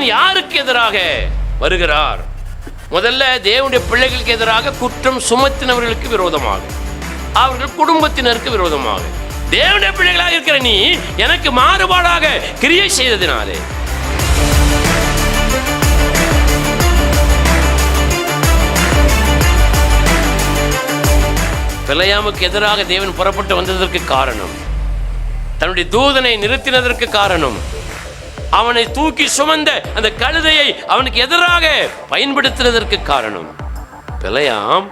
தேவன் யாருக்கு எதிராக வருகிறார்? முதல்ல தேவனுடைய பிள்ளைகளுக்கு எதிராக குற்றம் சுமத்தினவர்களுக்கு விரோதமாக, அவர்கள் குடும்பத்தினருக்கு விரோதமாக. தேவனுடைய பிள்ளைகளாக இருக்கிற நீ எனக்கு மாறுபாடாக கிரியை செய்ததினாலே பிலேயாமுக்கு எதிராக தேவன் புறப்பட்டு வந்ததற்கு காரணம், தன்னுடைய தூதனை நிறுத்தினதற்கு காரணம், அவனை தூக்கி சுமந்த அந்த கழுதையை அவனுக்கு எதிராக பயன்படுத்தினதற்கு காரணம். பிலேயாம்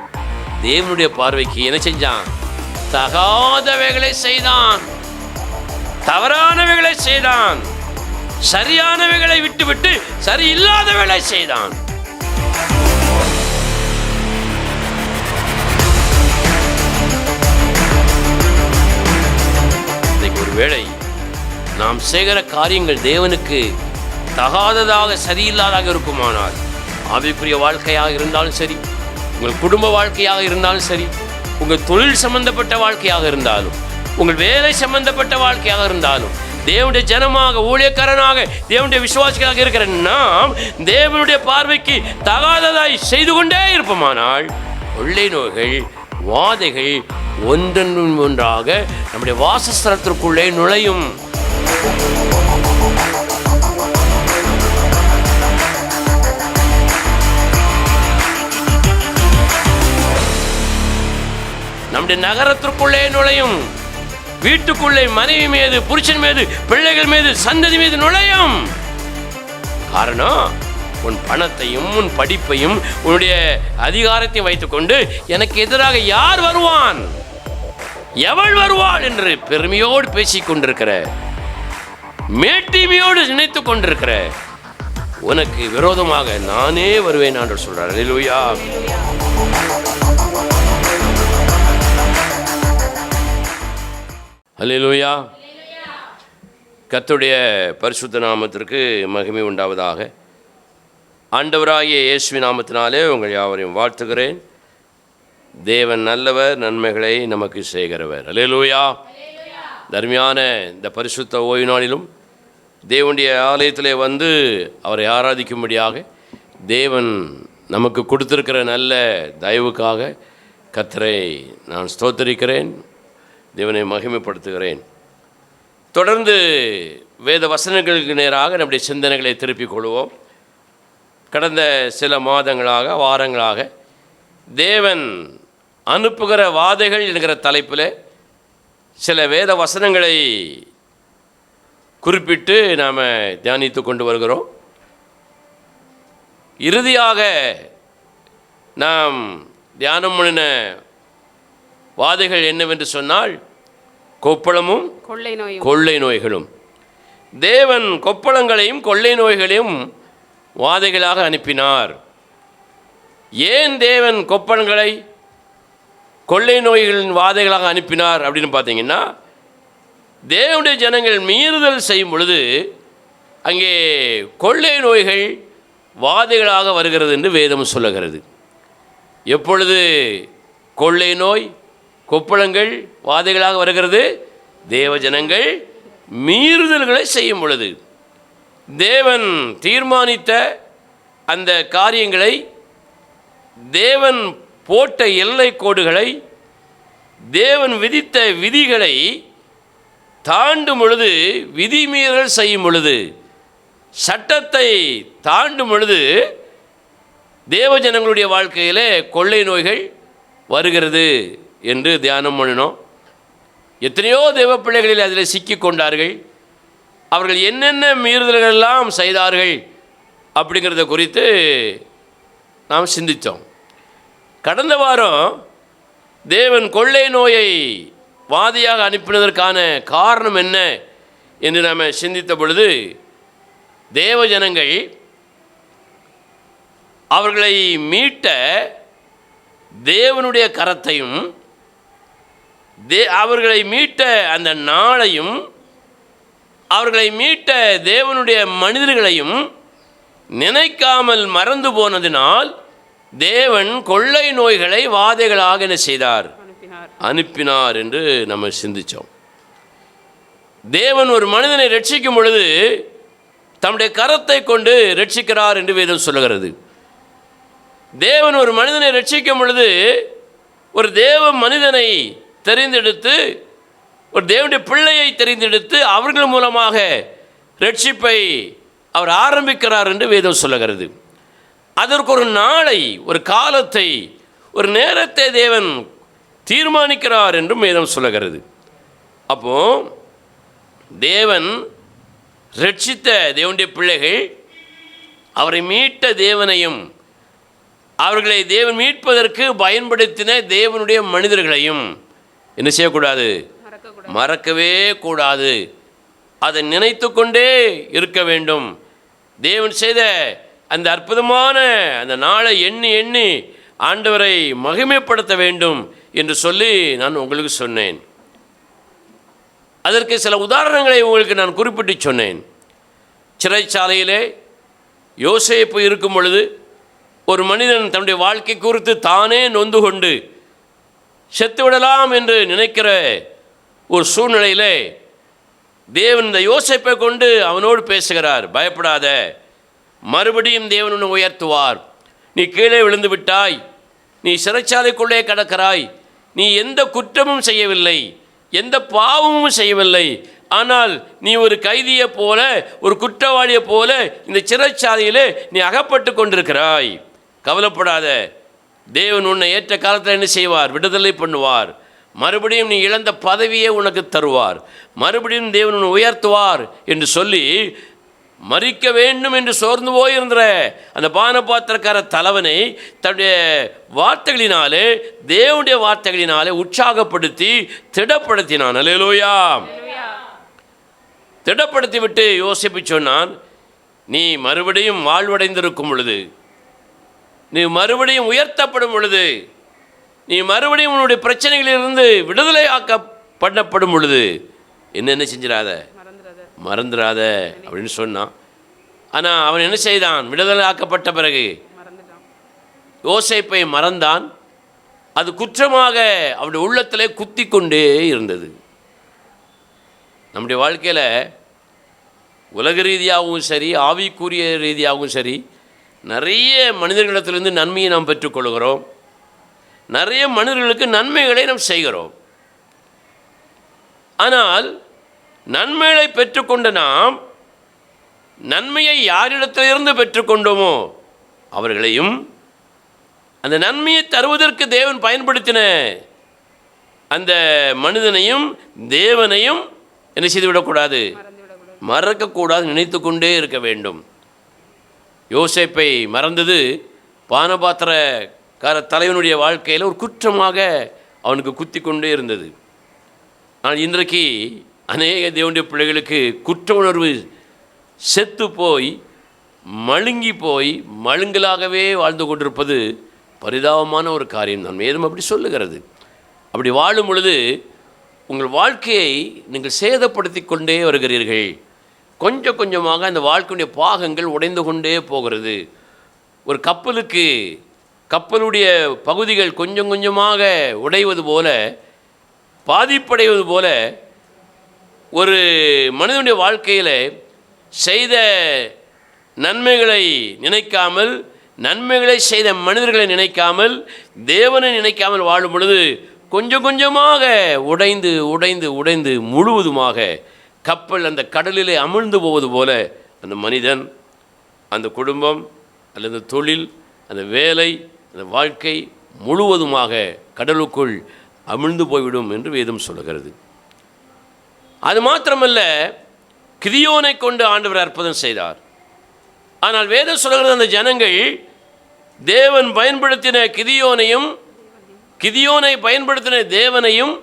தேவனுடைய பார்வைக்கு என்ன செஞ்சான்? தகாதவைகளை செய்தான், தவறானவைகளை செய்தான், சரியானவைகளை விட்டுவிட்டு சரியில்லாதவைகளை செய்தான். ஒருவேளை நாம் செய்கிற காரியங்கள் தேவனுக்கு தகாததாக சரியில்லாதாக இருக்குமானால், ஆவிக்குரிய வாழ்க்கையாக இருந்தாலும் சரி, உங்கள் குடும்ப வாழ்க்கையாக இருந்தாலும் சரி, உங்கள் தொழில் சம்பந்தப்பட்ட வாழ்க்கையாக இருந்தாலும், உங்கள் வேலை சம்பந்தப்பட்ட வாழ்க்கையாக இருந்தாலும், தேவனுடைய ஜனமாக ஊழியக்காரனாக தேவனுடைய விசுவாசிகளாக இருக்கிற நாம் தேவனுடைய பார்வைக்கு தகாததாய் செய்து கொண்டே இருப்போமானால் கொள்ளை நோய்கள், வாதைகள் ஒன்றன் ஒன்றாக நம்முடைய வாசஸ்தலத்திற்குள்ளே நுழையும். நம்முடைய நகரத்திற்குள்ளே நுழையும், வீட்டுக்குள்ளே மனைவி மீது, புருஷன் மீது, பிள்ளைகள் மீது, சந்ததி மீது நுழையும். காரணம், உன் பணத்தையும் உன் படிப்பையும் உன்னுடைய அதிகாரத்தையும் வைத்துக்கொண்டு எனக்கு எதிராக யார் வருவான், எவள் வருவாள் என்று பெருமையோடு பேசிக் கொண்டிருக்கிற, மேட்டிமையோடு நினைத்து கொண்டிருக்கிற உனக்கு விரோதமாக நானே வருவேன் என்று சொல்றார். அல்லேலூயா. அல்லேலூயா. கர்த்தருடைய பரிசுத்த நாமத்திற்கு மகிமை உண்டாவதாக. ஆண்டவராகிய இயேசுவின் நாமத்தினாலே உங்கள் யாவரையும் வாழ்த்துகிறேன். தேவன் நல்லவர், நன்மைகளை நமக்கு செய்கிறவர். அல்லேலூயா. தர்மியான இந்த பரிசுத்த ஓய்வு நாளிலும் தேவனுடைய ஆலயத்திலே வந்து அவரை ஆராதிக்கும்படியாக தேவன் நமக்கு கொடுத்திருக்கிற நல்ல தயவுக்காக கர்த்தரை நான் ஸ்தோத்தரிக்கிறேன், தேவனை மகிமைப்படுத்துகிறேன். தொடர்ந்து வேத வசனங்களுக்கு நேராக நம்முடைய சிந்தனைகளை திருப்பிக் கொள்வோம். கடந்த சில மாதங்களாக, வாரங்களாக தேவன் அனுப்புகிற வாதைகள் என்கிற தலைப்பில் சில வேத வசனங்களை குறிப்பிட்டு நாம் தியானித்து கொண்டு வருகிறோம். இறுதியாக நாம் தியானம் பண்ணின வாதைகள் என்னவென்று சொன்னால் கொப்பளமும் கொள்ளை நோய்களும். தேவன் கொப்பளங்களையும் கொள்ளை நோய்களையும் வாதைகளாக அனுப்பினார். ஏன் தேவன் கொப்பளங்களை கொள்ளை நோய்களின் வாதைகளாக அனுப்பினார் அப்படின்னு பார்த்தீங்கன்னா, தேவனுடைய ஜனங்கள் மீறுதல் செய்யும் பொழுது அங்கே கொள்ளை நோய்கள் வாதைகளாக வருகிறது என்று வேதம் சொல்லுகிறது. எப்பொழுது கொள்ளை நோய், கொப்பளங்கள் வாதைகளாக வருகிறது? தேவ ஜனங்கள் மீறுதல்களை செய்யும் பொழுது. தேவன் தீர்மானித்த அந்த காரியங்களை, தேவன் போட்ட எல்லை கோடுகளை, தேவன் விதித்த விதிகளை தாண்டும் பொழுது, விதிமீறல் செய்யும் பொழுது, சட்டத்தை தாண்டும் பொழுது தேவஜனங்களுடைய வாழ்க்கையில் கொள்ளை நோய்கள் வருகிறது என்று தியானம் பண்ணினோம். எத்தனையோ தேவ பிள்ளைகளில் அதில் சிக்கி கொண்டார்கள். அவர்கள் என்னென்ன மீறுதல்கள் எல்லாம் செய்தார்கள் அப்படிங்கிறத குறித்து நாம் சிந்தித்தோம். கடந்த வாரம் தேவன் கொள்ளை நோயை வாதியாக அனுப்பினதற்கான காரணம் என்ன என்று நாம் சிந்தித்த பொழுது, தேவ ஜனங்கள் அவர்களை மீட்ட தேவனுடைய கரத்தையும் அவர்களை மீட்ட அந்த நாளையும் அவர்களை மீட்ட தேவனுடைய மனிதர்களையும் நினைக்காமல் மறந்து போனதினால் தேவன் கொள்ளை நோய்களை வாதைகளாக என்ன செய்தார்? அனுப்பினார் என்று நம்ம சிந்தித்தோம். தேவன் ஒரு மனிதனை ரட்சிக்கும் பொழுது தம்முடைய கரத்தை கொண்டு ரட்சிக்கிறார் என்று வேதம் சொல்லுகிறது. தேவன் ஒரு மனிதனை ரட்சிக்கும் பொழுது ஒரு தேவ மனிதனை தெரிந்தெடுத்து, ஒரு தேவனுடைய பிள்ளையை தெரிந்தெடுத்து அவர்கள் மூலமாக ரட்சிப்பை அவர் ஆரம்பிக்கிறார் என்று வேதம் சொல்லுகிறது. அதற்கு ஒரு நாளை, ஒரு காலத்தை, ஒரு நேரத்தை தேவன் தீர்மானிக்கிறார் என்றும் வேதம் சொல்லுகிறது. அப்போ தேவன் ரட்சித்த தேவனுடைய பிள்ளைகள், அவரை மீட்ட தேவனையும் அவர்களை தேவன் மீட்பதற்கு பயன்படுத்தின தேவனுடைய மனிதர்களையும் என்ன செய்யக்கூடாது? மறக்கவே கூடாது. அதை நினைத்து கொண்டே இருக்க வேண்டும். தேவன் செய்த அந்த அற்புதமான அந்த நாளை எண்ணி எண்ணி ஆண்டவரை மகிமைப்படுத்த வேண்டும் என்று சொல்லி நான் உங்களுக்கு சொன்னேன். அதற்கு சில உதாரணங்களை உங்களுக்கு நான் குறிப்பிட்டு சொன்னேன். சிறைச்சாலையிலே யோசேப்பு இருக்கும் பொழுது ஒரு மனிதன் தன்னுடைய வாழ்க்கை குறித்து தானே நொந்து கொண்டு செத்துவிடலாம் என்று நினைக்கிற ஒரு சூழ்நிலையிலே தேவன் இந்த யோசேப்பை கொண்டு அவனோடு பேசுகிறார். பயப்படாத, மறுபடியும் தேவன் உன்னை உயர்த்துவார். நீ கீழே விழுந்து விட்டாய், நீ சிறைச்சாலைக்குள்ளே கடக்கிறாய், நீ எந்த குற்றமும் செய்யவில்லை, எந்த பாவமும் செய்யவில்லை, ஆனால் நீ ஒரு கைதியை போல, ஒரு குற்றவாளியை போல இந்த சிறைச்சாலையிலே நீ அகப்பட்டு கொண்டிருக்கிறாய். கவலைப்படாத, தேவன் உன்னை ஏற்ற காலத்தில் என்ன செய்வார்? விடுதலை பண்ணுவார். மறுபடியும் நீ இழந்த பதவியை உனக்கு தருவார். மறுபடியும் தேவன் உன்னை உயர்த்துவார் என்று சொல்லி மறிக்க வேண்டும் என்று சோர்ந்து போயிருந்த அந்த பானபாத்திரக்கார தலைவனை தன்னுடைய வார்த்தைகளினாலே, தேவனுடைய வார்த்தைகளினாலே உற்சாகப்படுத்தி திடப்படுத்தினான். அல்லேலூயா. திடப்படுத்தி விட்டு யோசிப்பு சொன்னான், நீ மறுபடியும் வாழ்வடைந்திருக்கும் பொழுது, நீ மறுபடியும் உயர்த்தப்படும் பொழுது, நீ மறுபடியும் உன்னுடைய பிரச்சனைகளிலிருந்து விடுதலை பண்ணப்படும் பொழுது என்ன செஞ்சிடாத, மறந்துடாத அப்படின்னு சொன்னான். ஆனால் அவன் என்ன செய்தான்? விடுதலை ஆக்கப்பட்ட பிறகு யோசேப்பை மறந்தான். அது குற்றமாக அவனுடைய உள்ளத்திலே குத்தி கொண்டே இருந்தது. நம்முடைய வாழ்க்கையில் உலக ரீதியாகவும் சரி, ஆவிக்குரிய ரீதியாகவும் சரி, நிறைய மனிதர்களிடத்திலிருந்து நன்மையை நாம் பெற்றுக்கொள்கிறோம். நிறைய மனிதர்களுக்கு நன்மைகளை நாம் செய்கிறோம். ஆனால் நன்மைகளை பெற்றுக்கொண்ட நாம் நன்மையை யாரிடத்திலிருந்து பெற்றுக்கொண்டோமோ அவர்களையும், அந்த நன்மையை தருவதற்கு தேவன் பயன்படுத்தின அந்த மனிதனையும் தேவனையும் என்ன செய்துவிடக்கூடாது? மறக்கக்கூடாது, நினைத்து கொண்டே இருக்க வேண்டும். யோசேப்பை மறந்தது பானபாத்திரக்கார தலைவனுடைய வாழ்க்கையில் ஒரு குற்றமாக அவனுக்கு குத்தி கொண்டே இருந்தது. ஆனால் இன்றைக்கு அநேக தேவனுடைய பிள்ளைகளுக்கு குற்ற உணர்வு செத்து போய் மழுங்கி போய் மழுங்கலாகவே வாழ்ந்து கொண்டிருப்பது பரிதாபமான ஒரு காரியம் தான். வேதம் அப்படி சொல்லுகிறது. அப்படி வாழும் பொழுது உங்கள் வாழ்க்கையை நீங்கள் சேதப்படுத்தி கொண்டே வருகிறீர்கள். கொஞ்சம் கொஞ்சமாக அந்த வாழ்க்கையுடைய பாகங்கள் உடைந்து கொண்டே போகிறது. ஒரு கப்பலுடைய பகுதிகள் கொஞ்சம் கொஞ்சமாக உடைவது போல, பாதிப்படைவது போல, ஒரு மனிதனுடைய வாழ்க்கையில் செய்த நன்மைகளை நினைக்காமல், நன்மைகளை செய்த மனிதர்களை நினைக்காமல், தேவனை நினைக்காமல் வாழும் பொழுது கொஞ்சம் கொஞ்சமாக உடைந்து உடைந்து உடைந்து முழுவதுமாக கப்பல் அந்த கடலிலே அமிழ்ந்து போவது போல அந்த மனிதன், அந்த குடும்பம் அல்லது தொழில், அந்த வேலை, அந்த வாழ்க்கை முழுவதுமாக கடலுக்குள் அமிழ்ந்து போய்விடும் என்று வேதம் சொல்லுகிறது. அது மாத்திரமல்ல, கிதியோனை கொண்டு ஆண்டவர் அற்புதம் செய்தார். ஆனால் வேதம் சொல்லுகிறது, அந்த ஜனங்கள் தேவன் பயன்படுத்தின கிதியோனை பயன்படுத்தின தேவனையும்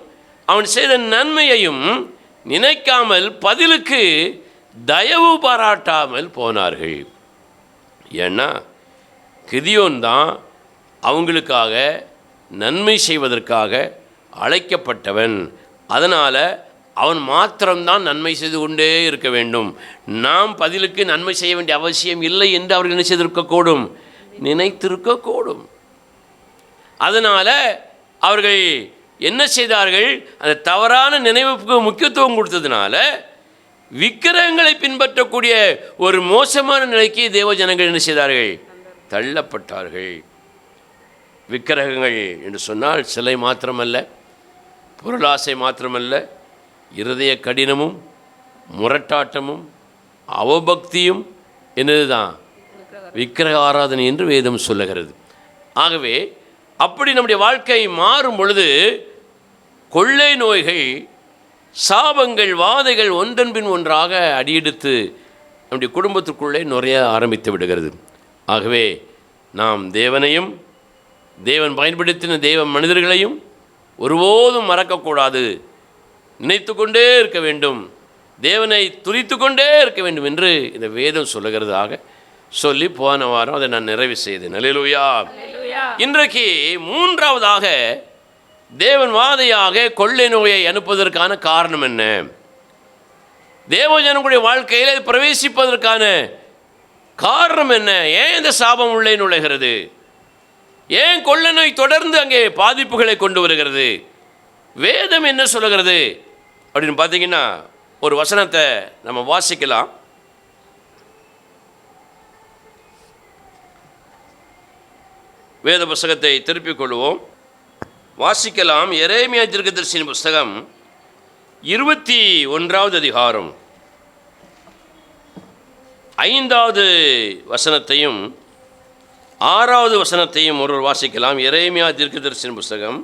அவன் செய்த நன்மையையும் நினைக்காமல் பதிலுக்கு தயவு பாராட்டாமல் போனார்கள். ஏன்னா கிதியோன் தான் அவங்களுக்காக நன்மை செய்வதற்காக அழைக்கப்பட்டவன். அதனால் அவன் மாத்திரம்தான் நன்மை செய்து கொண்டே இருக்க வேண்டும். நாம் பதிலுக்கு நன்மை செய்ய வேண்டிய அவசியம் இல்லை என்று அவர்கள் என்ன செய்திருக்கக்கூடும்? நினைத்திருக்கக்கூடும். அதனால் அவர்கள் என்ன செய்தார்கள்? அந்த தவறான நினைவுக்கு முக்கியத்துவம் கொடுத்ததுனால விக்கிரகங்களை பின்பற்றக்கூடிய ஒரு மோசமான நிலைக்கு தேவ ஜனங்கள் என்ன செய்தார்கள்? தள்ளப்பட்டார்கள். விக்கிரகங்கள் என்று சொன்னால் சிலை மாத்திரமல்ல, பொருளாசை மாத்திரமல்ல, இருதய கடினமும் முரட்டாட்டமும் அவபக்தியும் என்னதுதான்? விக்கிரக ஆராதனை என்று வேதம் சொல்லுகிறது. ஆகவே அப்படி நம்முடைய வாழ்க்கை மாறும் பொழுது கொள்ளை நோய்கள், சாபங்கள், வாதைகள் ஒன்றன் பின் ஒன்றாக அடியெடுத்து நம்முடைய குடும்பத்துக்குள்ளே நுழைய ஆரம்பித்து விடுகிறது. ஆகவே நாம் தேவனையும் தேவன் பயன்படுத்தின தேவ மனிதர்களையும் ஒருபோதும் மறக்கக்கூடாது, நினைத்து கொண்டே இருக்க வேண்டும், தேவனை துதித்து கொண்டே இருக்க வேண்டும் என்று இந்த வேதம் சொல்லுகிறதாக சொல்லி போன வாரம் அதை நான் நிறைவு செய்தேன். அல்லேலூயா. இன்றைக்கு மூன்றாவதாக தேவன் வாதையாக கொள்ளை நோயை அனுப்புவதற்கான காரணம் என்ன? தேவஜனங்களுடைய வாழ்க்கையில் பிரவேசிப்பதற்கான காரணம் என்ன? ஏன் இந்த சாபம் உள்ளே நுழைகிறது? ஏன் கொள்ளை நோய் தொடர்ந்து அங்கே பாதிப்புகளை கொண்டு வருகிறது? வேதம் என்ன சொல்லுகிறது அப்படின்னு பார்த்தீங்கன்னா, ஒரு வசனத்தை நம்ம வாசிக்கலாம். வேத புஸ்தகத்தை திருப்பிக் கொள்வோம், வாசிக்கலாம். எரேமியா தீர்க்கதரிசியின் புஸ்தகம் 21வது அதிகாரம் 5வது வசனத்தையும் 6வது வசனத்தையும் ஒருவர் வாசிக்கலாம். எரேமியா தீர்க்கதரிசியின் புஸ்தகம்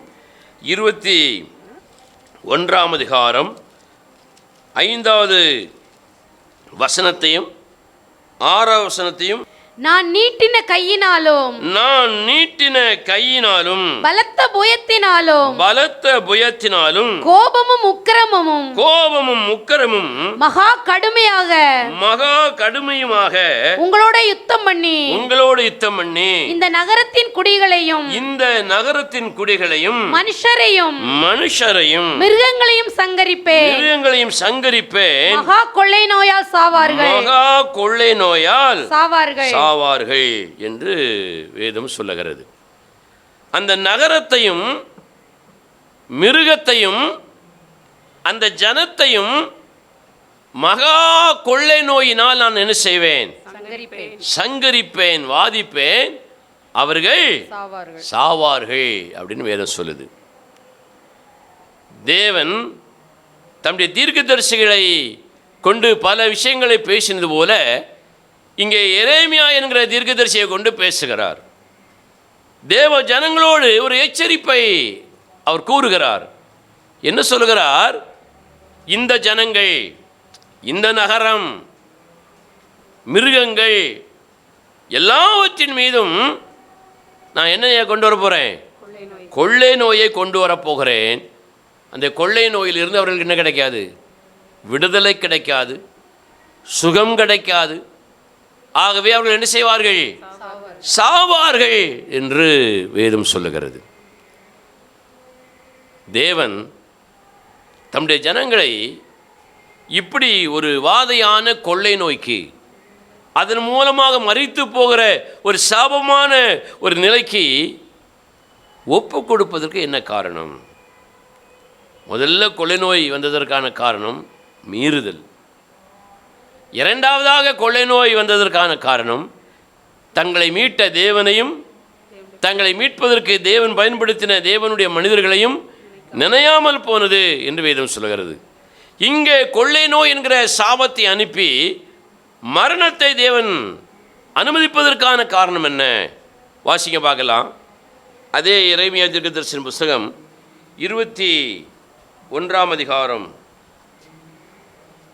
21ஆம் அதிகாரம் 5வது வசனத்தையும் 6வது வசனத்தையும். நான் நீட்டின கையினாலும் பலத்த புயத்தினாலும் கோபமும் உக்கிரமும் மகா கடுமையுமாக உங்களோட யுத்தம் பண்ணி இந்த நகரத்தின் குடிகளையும் மனுஷரையும் மிருகங்களையும் சங்கரிப்பேன். மகா கொள்ளை நோயால் சாவார்கள் என்று வேதம் சொல்லுகிறது. அந்த நகரத்தையும் மிருகத்தையும் அந்த ஜனத்தையும் மகா கொள்ளை நோயினால் நான் என்ன செய்வேன்? சங்கரிப்பேன், வாதிப்பேன், அவர்கள் சாவார்கள் அப்படின்னு வேதம் சொல்லுது. தேவன் தம்முடைய தீர்க்கதரிசிகளை கொண்டு பல விஷயங்களை பேசினது போல இங்கே எரேமியா என்கிற தீர்க்கதரிசியை கொண்டு பேசுகிறார். தேவ ஜனங்களோடு ஒரு எச்சரிப்பை அவர் கூறுகிறார். என்ன சொல்கிறார்? இந்த ஜனங்கள், இந்த நகரம், மிருகங்கள் எல்லாவற்றின் மீதும் நான் என்ன கொண்டு வர போகிறேன்? கொள்ளை நோயை கொண்டு வரப்போகிறேன். அந்த கொள்ளை நோயிலிருந்து அவர்களுக்கு என்ன கிடைக்காது? விடுதலை கிடைக்காது, சுகம் கிடைக்காது. ஆகவே அவர்கள் என்ன செய்வார்கள்? சாவார்கள் என்று வேதம் சொல்லுகிறது. தேவன் தம்முடைய ஜனங்களை இப்படி ஒரு வாதையான கொள்ளை நோய்க்கு, அதன் மூலமாக மரித்து போகிற ஒரு சாபமான ஒரு நிலைக்கு ஒப்பு கொடுப்பதற்கு என்ன காரணம்? முதல்ல கொள்ளை நோய் வந்ததற்கான காரணம் மீறுதல். இரண்டாவதாக கொள்ளை நோய் வந்ததற்கான காரணம் தங்களை மீட்ட தேவனையும் தங்களை மீட்பதற்கு தேவன் பயன்படுத்தின தேவனுடைய மனிதர்களையும் நினையாமல் போனது என்று வேதம் சொல்கிறது. இங்கே கொள்ளை நோய் என்கிற சாபத்தை அனுப்பி மரணத்தை தேவன் அனுமதிப்பதற்கான காரணம் என்ன? வாசிக்க பார்க்கலாம். அதே எரேமியா தீர்க்கதரிசியின் புஸ்தகம் 21ஆம் அதிகாரம்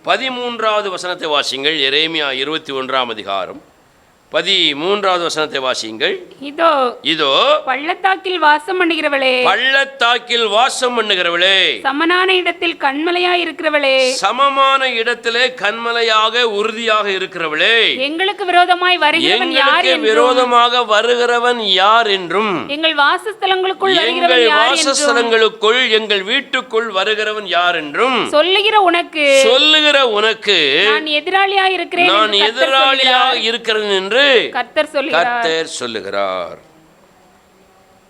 13வது வசனத்தை வாசிங்கள். எரேமியா 21ஆம் அதிகாரம் 13வது வசனத்தை வாசியுங்கள். இதோ பள்ளத்தாக்கில் வாசம் பண்ணுகிறவளே, சமமான இடத்தில் கண்மலையாய் இருக்கிறவளே, சமமான இடத்திலே கண்மலையாக உறுதியாக இருக்கிறவளே, எங்களுக்கு விரோதமாக வருகிறவன் யார் என்றும், எங்கள் வாசஸ்தலங்களுக்குள் எங்கள் வீட்டுக்குள் வருகிறவன் யார் என்றும் சொல்லுகிற உனக்கு நான் எதிராளியாக இருக்கிறேன் என்று கர்த்தர் சொல்லுகிறார்.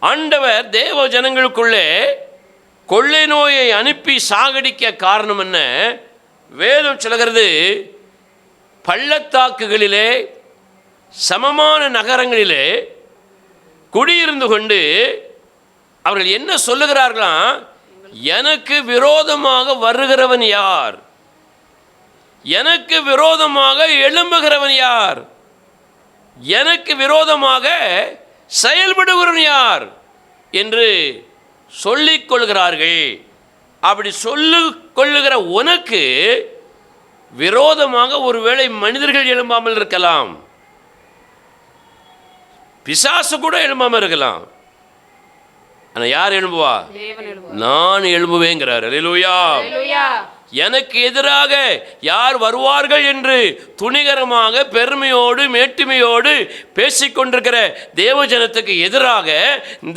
ஆண்டவர் தேவ ஜனங்களுக்குள்ளே கொள்ளை நோயை அனுப்பி சாகடிக்க காரணம் என்ன? வேதம் சொல்கிறது, பள்ளத்தாக்குகளிலே சமமான நகரங்களிலே குடியிருந்து கொண்டு அவர்கள் என்ன சொல்லுகிறார்களாம், எனக்கு விரோதமாக வருகிறவன் யார், எனக்கு விரோதமாக எழும்புகிறவன் யார், எனக்கு விரோதமாக செயல்படுகிறவன் யார் என்று சொல்லிக் கொள்கிறார்கள். அப்படி கொள்ளுகிற உனக்கு விரோதமாக ஒருவேளை மனிதர்கள் எழும்பாமல் இருக்கலாம், பிசாசு கூட எழும்பாமல் இருக்கலாம். ஆனால் யார் எழும்புவா? நான் எழும்புவேங்கிறார். அல்லேலூயா. எனக்கு எதிராக யார் வருவார்கள் என்று துணிகரமாக பெருமையோடு மேட்டுமையோடு பேசிக்கொண்டிருக்கிற தேவஜனத்துக்கு எதிராக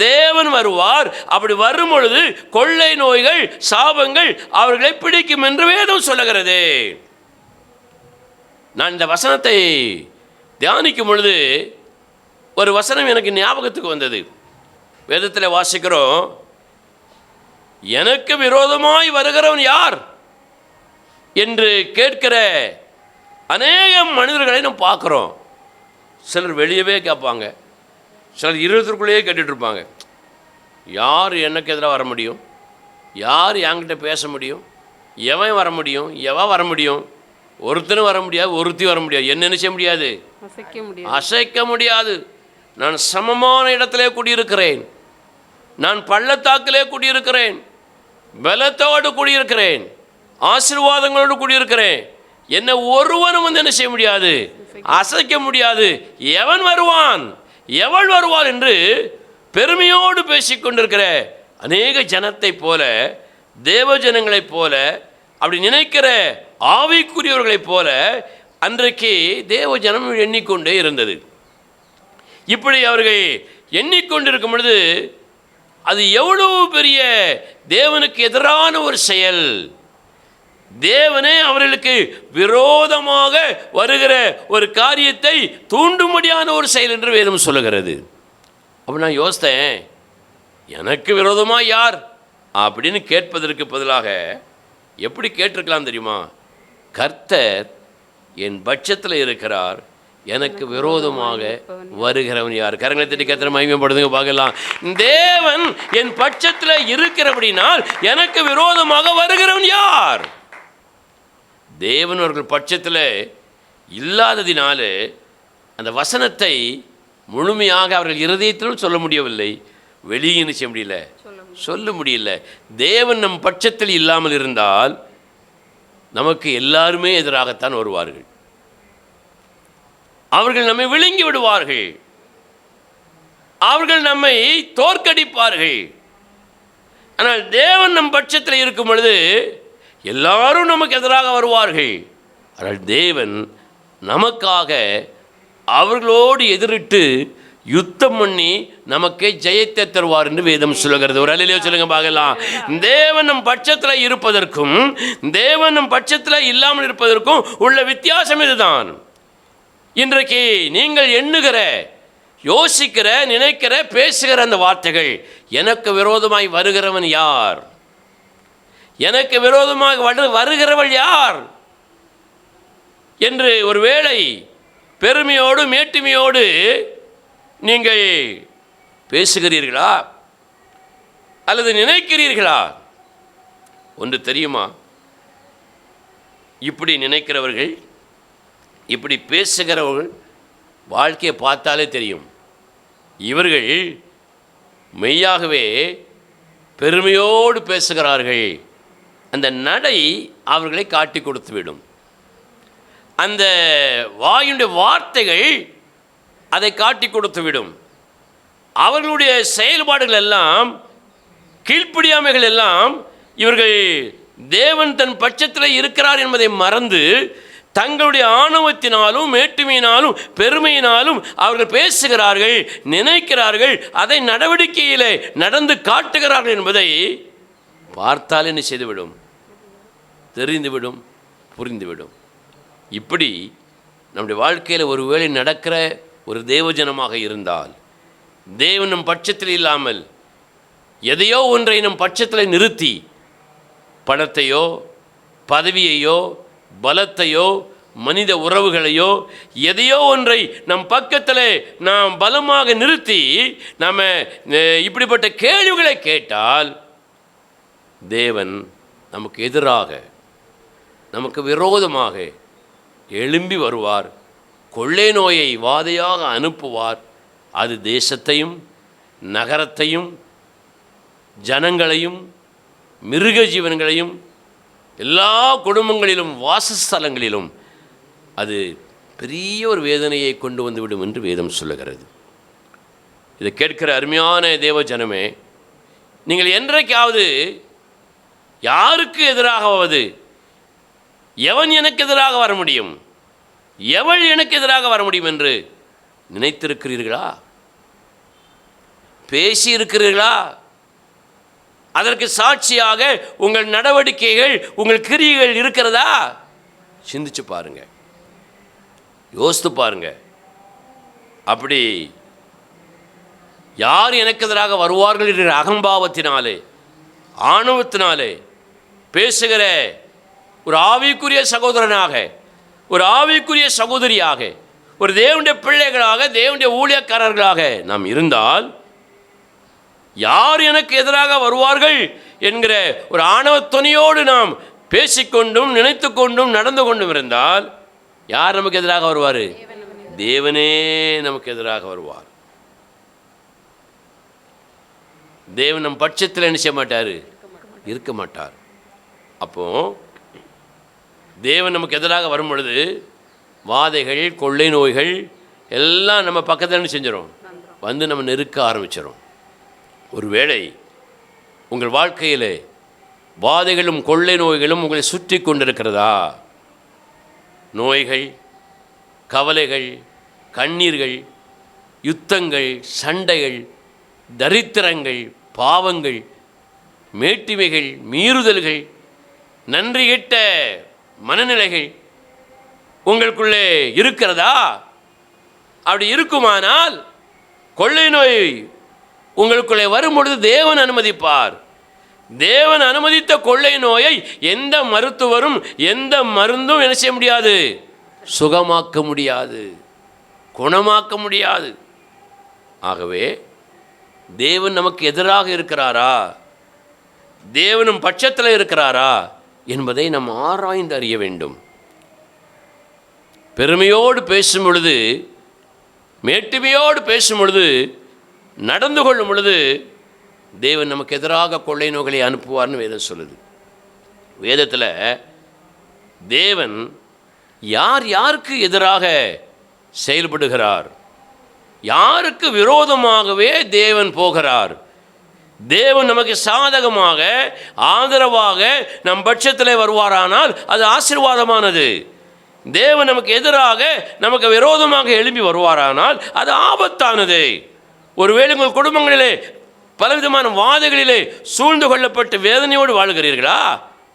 தேவன் வருவார். அப்படி வரும் பொழுது கொள்ளை நோய்கள் சாபங்கள் அவர்களை பிடிக்கும் என்று வேதம் சொல்லுகிறது. நான் இந்த வசனத்தை தியானிக்கும் பொழுது ஒரு வசனம் எனக்கு ஞாபகத்துக்கு வந்தது. வேதத்தில் வாசிக்கிறோம், எனக்கு விரோதமாய் வருகிறவன் யார் என்று கேட்கிற அநேக மனிதர்களை நம்ம பார்க்குறோம். சிலர் வெளியவே கேட்பாங்க, சிலர் இருபத்திற்குள்ளேயே கேட்டுட்ருப்பாங்க. யார் எனக்கு எதிராக வர முடியும், யார் என்கிட்ட பேச முடியும், எவன் வர முடியும், எவன் வர முடியும், ஒருத்தனும் வர முடியாது, ஒருத்தி வர முடியாது, என்ன நினைச்ச முடியாது, அசைக்க முடியாது. நான் சமமான இடத்திலே குடியிருக்கிறேன், நான் பள்ளத்தாக்கிலே குடியிருக்கிறேன், பலத்தோடு குடியிருக்கிறேன், ஆசீர்வாதங்களோடு கூடியிருக்கிறேன். என்னை ஒருவனும் வந்து என்ன செய்ய முடியாது, அசைக்க முடியாது. எவன் வருவான், எவள் வருவாள் என்று பெருமையோடு பேசிக்கொண்டிருக்கிற அநேக ஜனத்தை போல, தேவ ஜனங்களைப் போல, அப்படி நினைக்கிற ஆவிக்குரியவர்களைப் போல அன்றைக்கு தேவ ஜனம் எண்ணிக்கொண்டே இருந்தது. இப்படி அவர்கள் எண்ணிக்கொண்டிருக்கும் பொழுது அது எவ்வளவு பெரிய தேவனுக்கு எதிரான ஒரு செயல். தேவனே அவர்களுக்கு விரோதமாக வருகிற ஒரு காரியத்தை தூண்டும்படியான ஒரு செயல் என்று வேதம் சொல்லுகிறது. அப்போ நான் யோசித்தேன், எனக்கு விரோதமாக யார் அப்படின்னு கேட்பதற்கு பதிலாக எப்படி கேட்டிருக்கலாம் தெரியுமா? கர்த்தர் என் பட்சத்தில் இருக்கிறார், எனக்கு விரோதமாக வருகிறவன் யார்? கரங்களை தட்டி கர்த்தரை மகிமைப்படுத்துங்க பார்க்கலாம். தேவன் என் பட்சத்தில் இருக்கிறபடினால் எனக்கு விரோதமாக வருகிறவன் யார்? தேவன் அவர்கள் பட்சத்தில் இல்லாததினால அந்த வசனத்தை முழுமையாக அவர்கள் இருதயத்திலும் சொல்ல முடியவில்லை, வெளியே செய்ய முடியல, சொல்ல முடியல. தேவன் நம் பட்சத்தில் இல்லாமல் இருந்தால் நமக்கு எல்லாருமே எதிராகத்தான் வருவார்கள். அவர்கள் நம்மை விழுங்கி விடுவார்கள், அவர்கள் நம்மை தோற்கடிப்பார்கள். ஆனால் தேவன் நம் பட்சத்தில் இருக்கும் பொழுது எல்லாரும் நமக்கு எதிராக வருவார்கள். ஆனால் தேவன் நமக்காக அவர்களோடு எதிரிட்டு யுத்தம் பண்ணி நமக்கே ஜெயத்தை தருவார் என்று வேதம் சொல்லுகிறது. ஒரு அல்லேலூயா சொல்லுங்க பார்க்கலாம். தேவன் நம் பட்சத்தில் இருப்பதற்கும் தேவன் நம் பட்சத்தில் இல்லாமல் இருப்பதற்கும் உள்ள வித்தியாசம் இதுதான். இன்றைக்கு நீங்கள் எண்ணுகிற, யோசிக்கிற, நினைக்கிற, பேசுகிற அந்த வார்த்தைகள், எனக்கு விரோதமாய் வருகிறவன் யார், எனக்கு விரோதமாக வருகிறவள் யார் என்று ஒருவேளை பெருமையோடு மேட்டுமையோடு நீங்கள் பேசுகிறீர்களா அல்லது நினைக்கிறீர்களா? ஒன்று தெரியுமா? இப்படி நினைக்கிறவர்கள், இப்படி பேசுகிறவர்கள் வாழ்க்கையை பார்த்தாலே தெரியும், இவர்கள் மெய்யாகவே பெருமையோடு பேசுகிறார்கள். அந்த நடை அவர்களை காட்டி கொடுத்துவிடும். அந்த வாயுடைய வார்த்தைகள் அதை காட்டி கொடுத்துவிடும். அவர்களுடைய செயல்பாடுகள் எல்லாம், கீழ்ப்படியாமைகள் எல்லாம், இவர்கள் தேவன் தன் பட்சத்தில் இருக்கிறார் என்பதை மறந்து தங்களுடைய ஆணவத்தினாலும் மேட்டுமையினாலும் பெருமையினாலும் அவர்கள் பேசுகிறார்கள், நினைக்கிறார்கள், அதை நடவடிக்கையிலே நடந்து காட்டுகிறார்கள் என்பதை பார்த்தால் என்ன செய்துவிடும், தெரிந்துவிடும், புரிந்துவிடும். இப்படி நம்முடைய வாழ்க்கையில் ஒருவேளை நடக்கிற ஒரு தேவஜனமாக இருந்தால், தேவன் நம் பட்சத்தில் இல்லாமல் எதையோ ஒன்றை நம் பட்சத்தில் நிறுத்தி பணத்தையோ பதவியையோ பலத்தையோ மனித உறவுகளையோ எதையோ ஒன்றை நம் பக்கத்தில் நாம் பலமாக நிறுத்தி நாம் இப்படிப்பட்ட கேள்விகளை கேட்டால் தேவன் நமக்கு எதிராக, நமக்கு விரோதமாக எழும்பி வருவார். கொள்ளை நோயை வாதையாக அனுப்புவார். அது தேசத்தையும் நகரத்தையும் ஜனங்களையும் மிருக ஜீவன்களையும் எல்லா குடும்பங்களிலும் வாசஸ்தலங்களிலும் அது பெரிய ஒரு வேதனையை கொண்டு வந்துவிடும் என்று வேதம் சொல்லுகிறது. இதை கேட்கிற அருமையான தேவ ஜனமே, நீங்கள் என்றைக்காவது யாருக்கு எதிராகவது, எவன் எனக்கு எதிராக வர முடியும், எவள் எனக்கு எதிராக வர முடியும் என்று நினைத்திருக்கிறீர்களா? பேசி இருக்கிறீர்களா? அதற்கு சாட்சியாக உங்கள் நடவடிக்கைகள், உங்கள் கிரியைகள் இருக்கிறதா? சிந்திச்சு பாருங்க, யோசித்து பாருங்க. அப்படி யார் எனக்கு எதிராக வருவார்கள் என்ற அகம்பாவத்தினாலே, ஆணவத்தினாலே பேசுகிற ஒரு ஆவிக்குரிய சகோதரனாக, ஒரு ஆவிக்குரிய சகோதரியாக, ஒரு தேவனுடைய பிள்ளைகளாக, தேவனுடைய ஊழியக்காரர்களாக நாம் இருந்தால், யார் எனக்கு எதிராக வருவார்கள் என்கிற ஒரு ஆணவ துணியோடு நாம் பேசிக்கொண்டும் நினைத்து கொண்டும் நடந்து கொண்டும் இருந்தால், யார் நமக்கு எதிராக வருவார்? தேவனே நமக்கு எதிராக வருவார். தேவன் நம் பட்சத்தில் என்ன செய்ய மாட்டார்? இருக்க மாட்டார். அப்போ தேவன் நமக்கு எதிராக வரும் பொழுது வாதைகள், கொள்ளை நோய்கள் எல்லாம் நம்ம பக்கத்தில் என்ன செஞ்சிடும்? வந்து நம்ம நெருக்க ஆரம்பிச்சிடும். ஒருவேளை உங்கள் வாழ்க்கையில் வாதைகளும் கொள்ளை நோய்களும் உங்களை சுற்றி கொண்டிருக்கிறதா? நோய்கள், கவலைகள், கண்ணீர்கள், யுத்தங்கள், சண்டைகள், தரித்திரங்கள், பாவங்கள், மேட்டிமைகள், மீறுதல்கள், நன்றி கெட்ட மனநிலைகள் உங்களுக்குள்ளே இருக்கிறதா? அப்படி இருக்குமானால் கொள்ளை நோய் உங்களுக்குள்ளே வரும் பொழுது தேவன் அனுமதிப்பார். தேவன் அனுமதித்த கொள்ளை நோயை எந்த மருத்துவரும் எந்த மருந்தும் என்ன செய்ய முடியாது? சுகமாக்க முடியாது, குணமாக்க முடியாது. ஆகவே தேவன் நமக்கு எதிராக இருக்கிறாரா, தேவனும் பட்சத்தில் இருக்கிறாரா என்பதை நாம் ஆராய்ந்து அறிய வேண்டும். பெருமையோடு பேசும் பொழுது, மேட்டுமையோடு பேசும் பொழுது, நடந்து கொள்ளும் பொழுது தேவன் நமக்கு எதிராக கொள்ளை நோய்களை அனுப்புவார்னு வேதம் சொல்லுது. வேதத்தில் தேவன் யார் யாருக்கு எதிராக செயல்படுகிறார், யாருக்கு விரோதமாகவே தேவன் போகிறார், தேவன் நமக்கு சாதகமாக ஆதரவாக நம் பட்சத்தில் வருவாரானால் அது ஆசீர்வாதமானது. தேவன் நமக்கு எதிராக நமக்கு விரோதமாக எழும்பி வருவாரானால் அது ஆபத்தானது. ஒருவேளை உங்கள் குடும்பங்களிலே பலவிதமான வாதைகளிலே சூழ்ந்து கொள்ளப்பட்டு வேதனையோடு வாழ்கிறீர்களா?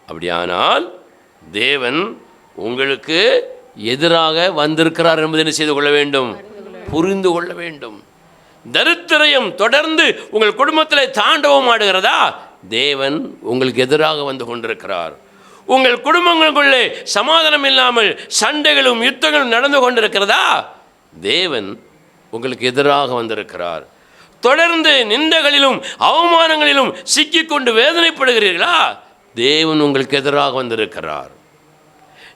அப்படியானால் தேவன் உங்களுக்கு எதிராக வந்திருக்கிறார் என்பதை என்ன செய்து கொள்ள வேண்டும்? புரிந்து கொள்ள வேண்டும். தரித்திரம் தொடர்ந்து உங்கள் குடும்பத்தில் தாண்டவம் ஆடுகிறதா? தேவன் உங்களுக்கு எதிராக வந்து கொண்டிருக்கிறார். உங்கள் குடும்பங்களுக்குள்ளே சமாதானம் இல்லாமல் சண்டைகளும் யுத்தங்களும் நடந்து கொண்டிருக்கிறதா? தேவன் உங்களுக்கு எதிராக வந்திருக்கிறார். தொடர்ந்து நிந்தைகளிலும் அவமானங்களிலும் சிக்கிக்கொண்டு வேதனைப்படுகிறீர்களா? தேவன் உங்களுக்கு எதிராக வந்திருக்கிறார்.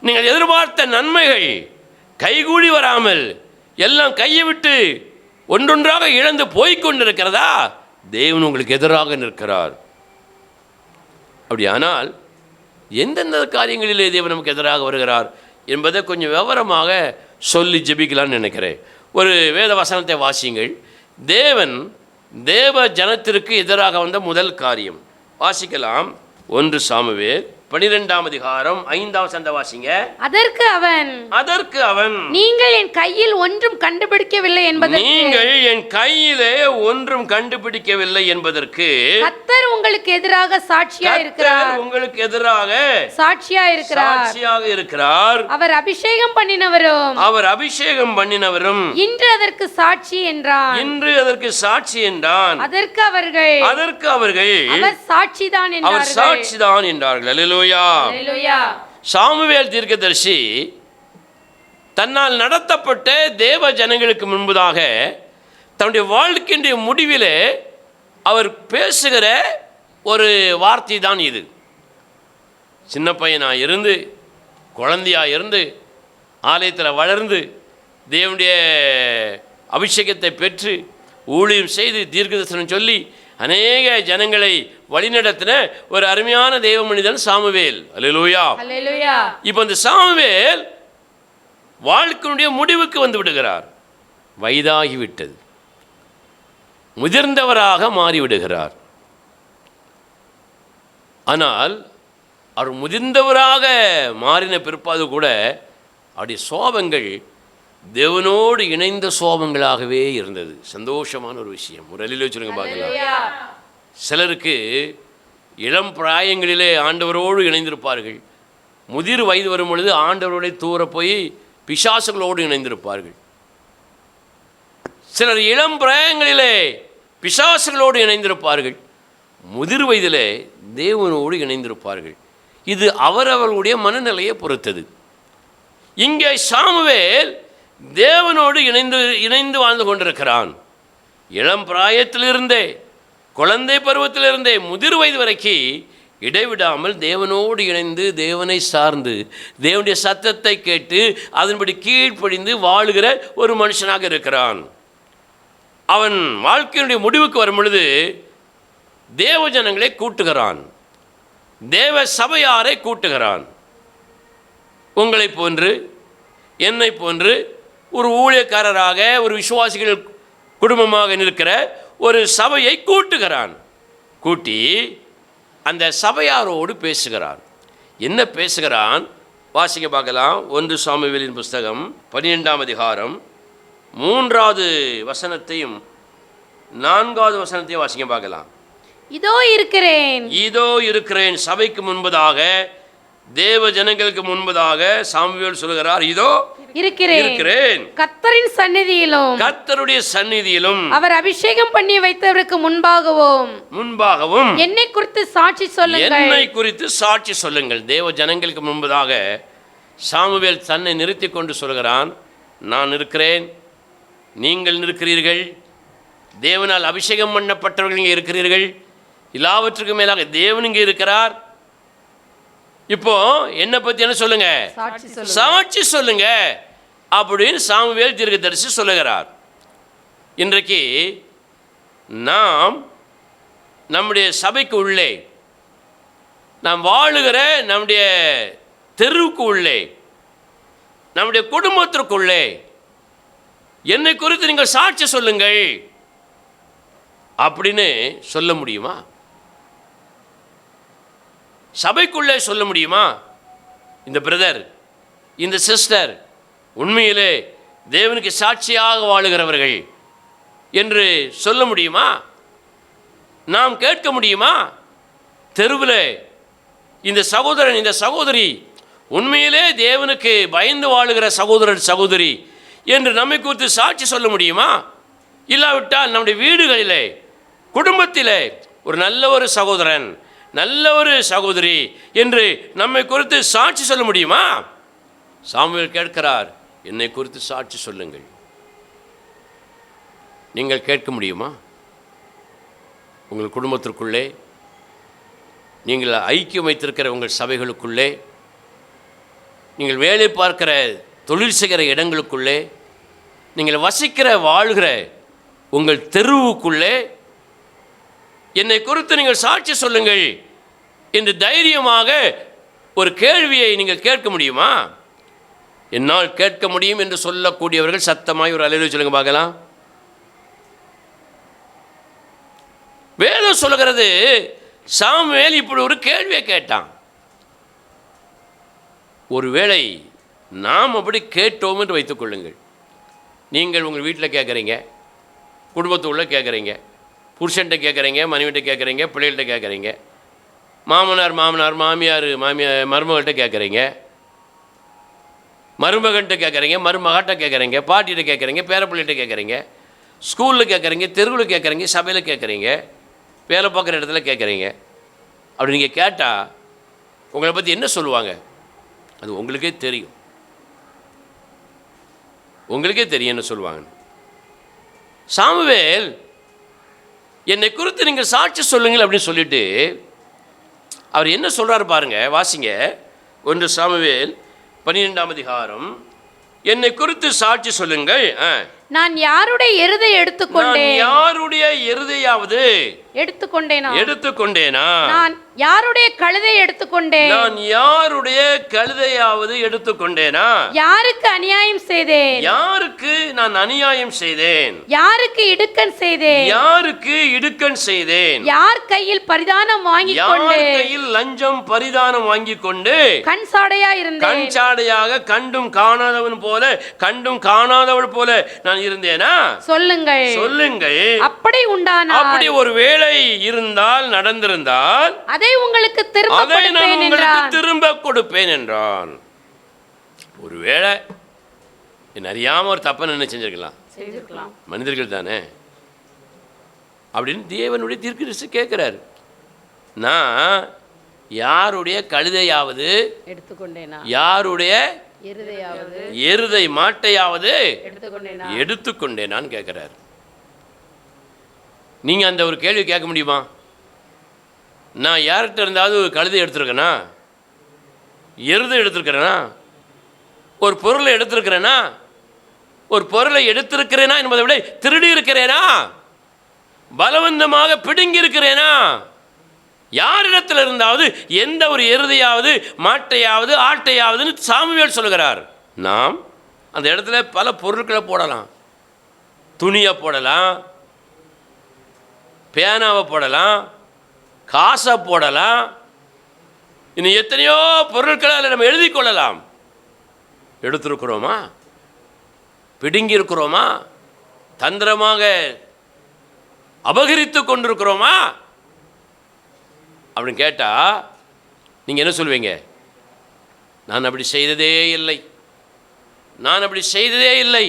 நீங்கள் எதிர்பார்த்த நன்மைகள் கைகூடி வராமல் எல்லாம் கையை விட்டு ஒன்றொன்றாக இழந்து போய்கொண்டிருக்கிறதா? தேவன் உங்களுக்கு எதிராக நிற்கிறார். அப்படியானால் எந்தெந்த காரியங்களிலே தேவன் நமக்கு எதிராக வருகிறார் என்பதை கொஞ்சம் விவரமாக சொல்லி ஜெபிக்கலான்னு நினைக்கிறேன். ஒரு வேத வசனத்தை வாசியுங்கள். தேவன் தேவ ஜனத்திற்கு எதிராக வந்த முதல் காரியம் வாசிக்கலாம். 1 சாமுவேல் 12ஆம் அதிகாரம் 5ஆம் வசனத்தை வாசிங்க. அதற்கு அவன் நீங்கள் என் கையில் ஒன்றும் கண்டுபிடிக்கவில்லை என்பதற்கு கர்த்தர் உங்களுக்கு எதிராக சாட்சியாக இருக்கிறார். அவர் அபிஷேகம் பண்ணினவரும் இன்று அதற்கு சாட்சி என்றான். அதற்கு அவர்கள் அவர் சாட்சிதான் என்றார்கள். அல்லேலூயா. சாமுவேல் தீர்க்கதரிசி தன்னால் நடத்தப்பட்ட தேவ ஜனங்களுக்கு முன்பதாக தன்னுடைய வாழ்க்கையினுடைய முடிவிலே அவர் பேசுகிற ஒரு வார்த்தை தான் இது. சின்ன பையனாக இருந்து, குழந்தையாக இருந்து, ஆலயத்தில் வளர்ந்து, தேவனுடைய அபிஷேகத்தை பெற்று ஊழியம் செய்து தீர்க்கதரிசனம் சொல்லி அநேக ஜனங்களை வழிநடத்தின ஒரு அருமையான தேவ மனிதன் சாமுவேல். அல்லேலூயா. இப்போ இந்த சாமுவேல் வாழ்க்கையினுடைய முடிவுக்கு வந்து விடுகிறார். வயதாகிவிட்டது, முதிர்ந்தவராக மாறிவிடுகிறார். ஆனால் அவர் முதிர்ந்தவராக மாறின பிற்பாடு கூட அவருடைய சோபங்கள் தேவனோடு இணைந்த சோபங்களாகவே இருந்தது. சந்தோஷமான ஒரு விஷயம். ஒரு அல்லேலூயா சொல்லுங்க பார்க்கலாம். சிலருக்கு இளம் பிராயங்களிலே ஆண்டவரோடு இணைந்திருப்பார்கள். முதிர் வயது வரும் பொழுது ஆண்டவரோட தூர போய் பிசாசுகளோடு இணைந்திருப்பார்கள். சிலர் இளம் பிராயங்களிலே பிசாசுகளோடு இணைந்திருப்பார்கள். முதிர் வயதிலே தேவனோடு இணைந்திருப்பார்கள். இது அவரவர்களுடைய மனநிலையை பொறுத்தது. இங்கே சாமுவேல் தேவனோடு இணைந்து வாழ்ந்து கொண்டிருக்கிறான். இளம் பிராயத்திலிருந்தே, குழந்தை பருவத்திலிருந்தே முதிர் வயது வரைக்கும் இடைவிடாமல் தேவனோடு இணைந்து, தேவனை சார்ந்து, தேவனுடைய சத்தத்தை கேட்டு அதன்படி கீழ்ப்படிந்து வாழுகிற ஒரு மனுஷனாக இருக்கிறான். அவன் வாழ்க்கையினுடைய முடிவுக்கு வரும் பொழுது தேவ ஜனங்களை கூட்டுகிறான், தேவ சபையாரை கூட்டுகிறான். உங்களை போன்று, என்னை போன்று ஒரு ஊழியக்காரராக, ஒரு விசுவாசிகள் குடும்பமாக நிற்கிற ஒரு சபையை கூட்டுகிறான். கூட்டி அந்த சபையாரோடு பேசுகிறான். என்ன பேசுகிறான்? வாசிக்க பார்க்கலாம். 1 சாமுவேலின் புஸ்தகம் 12ஆம் அதிகாரம் 3வது வசனத்தையும் 4வது வசனத்தையும் வாசிக்க பார்க்கலாம். இதோ இருக்கிறேன், இதோ இருக்கிறேன். சபைக்கு முன்பதாக, தேவ ஜனங்களுக்கு முன்பதாக சாமுவேல் சொல்கிறார், இதோ இருக்கிறேன். கர்த்தரின் சந்நிதியிலும், கர்த்தருடைய சந்நிதியிலும், அவர் அபிஷேகம் பண்ணி வைத்தவருக்கு முன்பாகவும் என்னை குறித்து சாட்சி சொல்லுங்கள். என்னை குறித்து சாட்சி சொல்லுங்கள். தேவ ஜனங்களுக்கு முன்பதாக சாமுவேல் தன்னை நிறுத்தி கொண்டு சொல்கிறான், நான் இருக்கிறேன், நீங்கள் இருக்கிறீர்கள், தேவனால் அபிஷேகம் பண்ணப்பட்டவர்கள் இங்கே இருக்கிறீர்கள், எல்லாவற்றுக்கும் மேலாக தேவன் இங்கே இருக்கிறார். இப்போ என்னை பற்றி என்ன சொல்லுங்க? சாட்சி சொல்லுங்க அப்படின்னு சாமுவேல் தீர்க்கதரிசி சொல்லுகிறார். இன்றைக்கு நாம் நம்முடைய சபைக்கு உள்ளே, நாம் வாழுகிற நம்முடைய தெருவுக்கு உள்ளே, நம்முடைய குடும்பத்திற்குள்ளே என்னை குறித்து நீங்கள் சாட்சி சொல்லுங்கள் அப்படின்னு சொல்ல முடியுமா? சபைக்குள்ளே சொல்ல முடியுமா? இந்த பிரதர், இந்த சிஸ்டர் உண்மையிலே தேவனுக்கு சாட்சியாக வாழுகிறவர்கள் என்று சொல்ல முடியுமா? நாம் கேட்க முடியுமா? தெருவில் இந்த சகோதரன், இந்த சகோதரி உண்மையிலே தேவனுக்கு பயந்து வாழுகிற சகோதரன், சகோதரி என்று நம்மை குறித்து சாட்சி சொல்ல முடியுமா? இல்லாவிட்டால் நம்முடைய வீடுகளிலே, குடும்பத்திலே ஒரு நல்ல ஒரு சகோதரன், நல்ல ஒரு சகோதரி என்று நம்மை குறித்து சாட்சி சொல்ல முடியுமா? சாமுவேல் கேட்கிறார், என்னை குறித்து சாட்சி சொல்லுங்கள். நீங்கள் கேட்க முடியுமா? உங்கள் குடும்பத்திற்குள்ளே, நீங்கள் ஐக்கியம் வைத்திருக்கிற உங்கள் சபைகளுக்குள்ளே, நீங்கள் வேலை பார்க்கிற, தொழில் செய்கிற இடங்களுக்குள்ளே, நீங்கள் வசிக்கிற வாழ்கிற உங்கள் தெருவுக்குள்ளே என்னை குறித்து நீங்கள் சாட்சி சொல்லுங்கள் என்று தைரியமாக ஒரு கேள்வியை நீங்கள் கேட்க முடியுமா? என்னால் கேட்க முடியும் என்று சொல்லக்கூடியவர்கள் சத்தமாய் ஒரு அல்லேலூயா சொல்லுங்க பார்க்கலாம். வேதம் சொல்லுகிறது, சாமுவேல் இப்படி ஒரு கேள்வியை கேட்டான். ஒருவேளை நாம் அப்படி கேட்டோம் என்று வைத்துக்கொள்ளுங்கள். நீங்கள் உங்கள் வீட்டில் கேட்குறீங்க, குடும்பத்துக்குள்ளே கேட்குறீங்க, புருஷன்கிட்ட கேட்குறீங்க, மனைவிட்ட கேட்குறீங்க, பிள்ளைகள்கிட்ட கேட்குறீங்க, மாமனார் மாமியார் மருமகள்கிட்ட கேட்குறீங்க, மருமகன்கிட்ட கேட்குறீங்க, மருமகட்ட கேட்குறீங்க, பாட்டிகிட்ட கேட்குறீங்க, பேரப்பிள்ளைகிட்ட கேட்குறீங்க, ஸ்கூலில் கேட்குறீங்க, தெருவில் கேட்குறீங்க, சபையில் கேட்குறீங்க, வேலை பார்க்குற இடத்துல கேட்குறீங்க. அப்படி நீங்கள் கேட்டால் உங்களை பற்றி என்ன சொல்லுவாங்க? அது உங்களுக்கே தெரியும். உங்களுக்கே தெரியும் என்ன சொல்லுவாங்க. சாமுவேல் என்னை குறித்து நீங்கள் சாட்சி சொல்லுங்கள் அப்படின்னு சொல்லிட்டு அவர் என்ன சொல்றாரு பாருங்க, வாசிங்க. 1 சாமுவேல் 12ஆம் அதிகாரம். என்னை குறித்து சாட்சி சொல்லுங்கள். நான் யாருடைய எருதை எடுத்துக்கொண்டேன்? யாருடைய எருதையாவது எடுத்துக்கொண்டேனா? நான் யாருடைய கழுதை எடுத்துக்கொண்டேன்? நான் யாருடைய கழுதையாவது எடுத்துக்கொண்டேனா? யாருக்கு அநியாயம் செய்தேன்? யாருக்கு நான் அநியாயம் செய்தேன்? யாருக்கு இடுக்கண் செய்தேன்? யாருக்கு இடுக்கண் செய்தேன்? யார் கையில் பரிதானம் வாங்கி கொண்டு, யார் கையில் லஞ்சம் பரிதானம் வாங்கி கொண்டு கண் சாடையா இருந்தேன்? கண் சாடையாக கண்டும் காணாதவன் போல, கண்டும் காணாதவள் போல நான் இருந்தேனா? சொல்லுங்கள். அப்படி உண்டானால், அப்படி ஒரு வேளை இருந்தால், நடந்திருந்தால், அதை உங்களுக்கு திரும்ப கொடுப்பேன் என்றான். ஒருவேளை என்ன அறியாம ஒரு தப்ப என்ன செஞ்சிருக்கலாம், மனிதர்கள் தானே அப்படின்னு தேவனுடைய தீர்க்கதரிசி கேட்கிறாரு. நான் யாருடைய கழுதையாவது எடுத்துக்கொண்டேனா? யாருடைய எருதை மாட்டையாவது எடுத்துக்கொண்டேனான்னு கேட்கிறாரு. நீங்க அந்த ஒரு கேள்வி கேட்க முடியுமா? நான் யார்கிட்ட இருந்தாவது ஒரு கழுதை எடுத்திருக்கேனா, எருதை எடுத்திருக்கிறேனா, ஒரு பொருளை எடுத்திருக்கிறேனா, ஒரு பொருளை எடுத்திருக்கிறேனா என்பதை விட திருடி இருக்கிறேனா, பலவந்தமாக பிடுங்கி இருக்கிறேனா? யாரிடத்தில் இருந்தாவது எந்த ஒரு எருதையாவது மாட்டையாவது ஆட்டையாவதுன்னு சாமுவேல் சொல்லுகிறார். நாம் அந்த இடத்துல பல பொருட்களை போடலாம். துணியை போடலாம், பேனாவை போடலாம், காசை போடலாம், இன்னும் எத்தனையோ பொருட்களை அதில் நம்ம எழுதி கொள்ளலாம். எடுத்திருக்கிறோமா? பிடுங்கி இருக்கிறோமா? தந்திரமாக அபகரித்து கொண்டிருக்கிறோமா அப்படின்னு கேட்டால் நீங்கள் என்ன சொல்வீங்க? நான் அப்படி செய்ததே இல்லை, நான் அப்படி செய்ததே இல்லை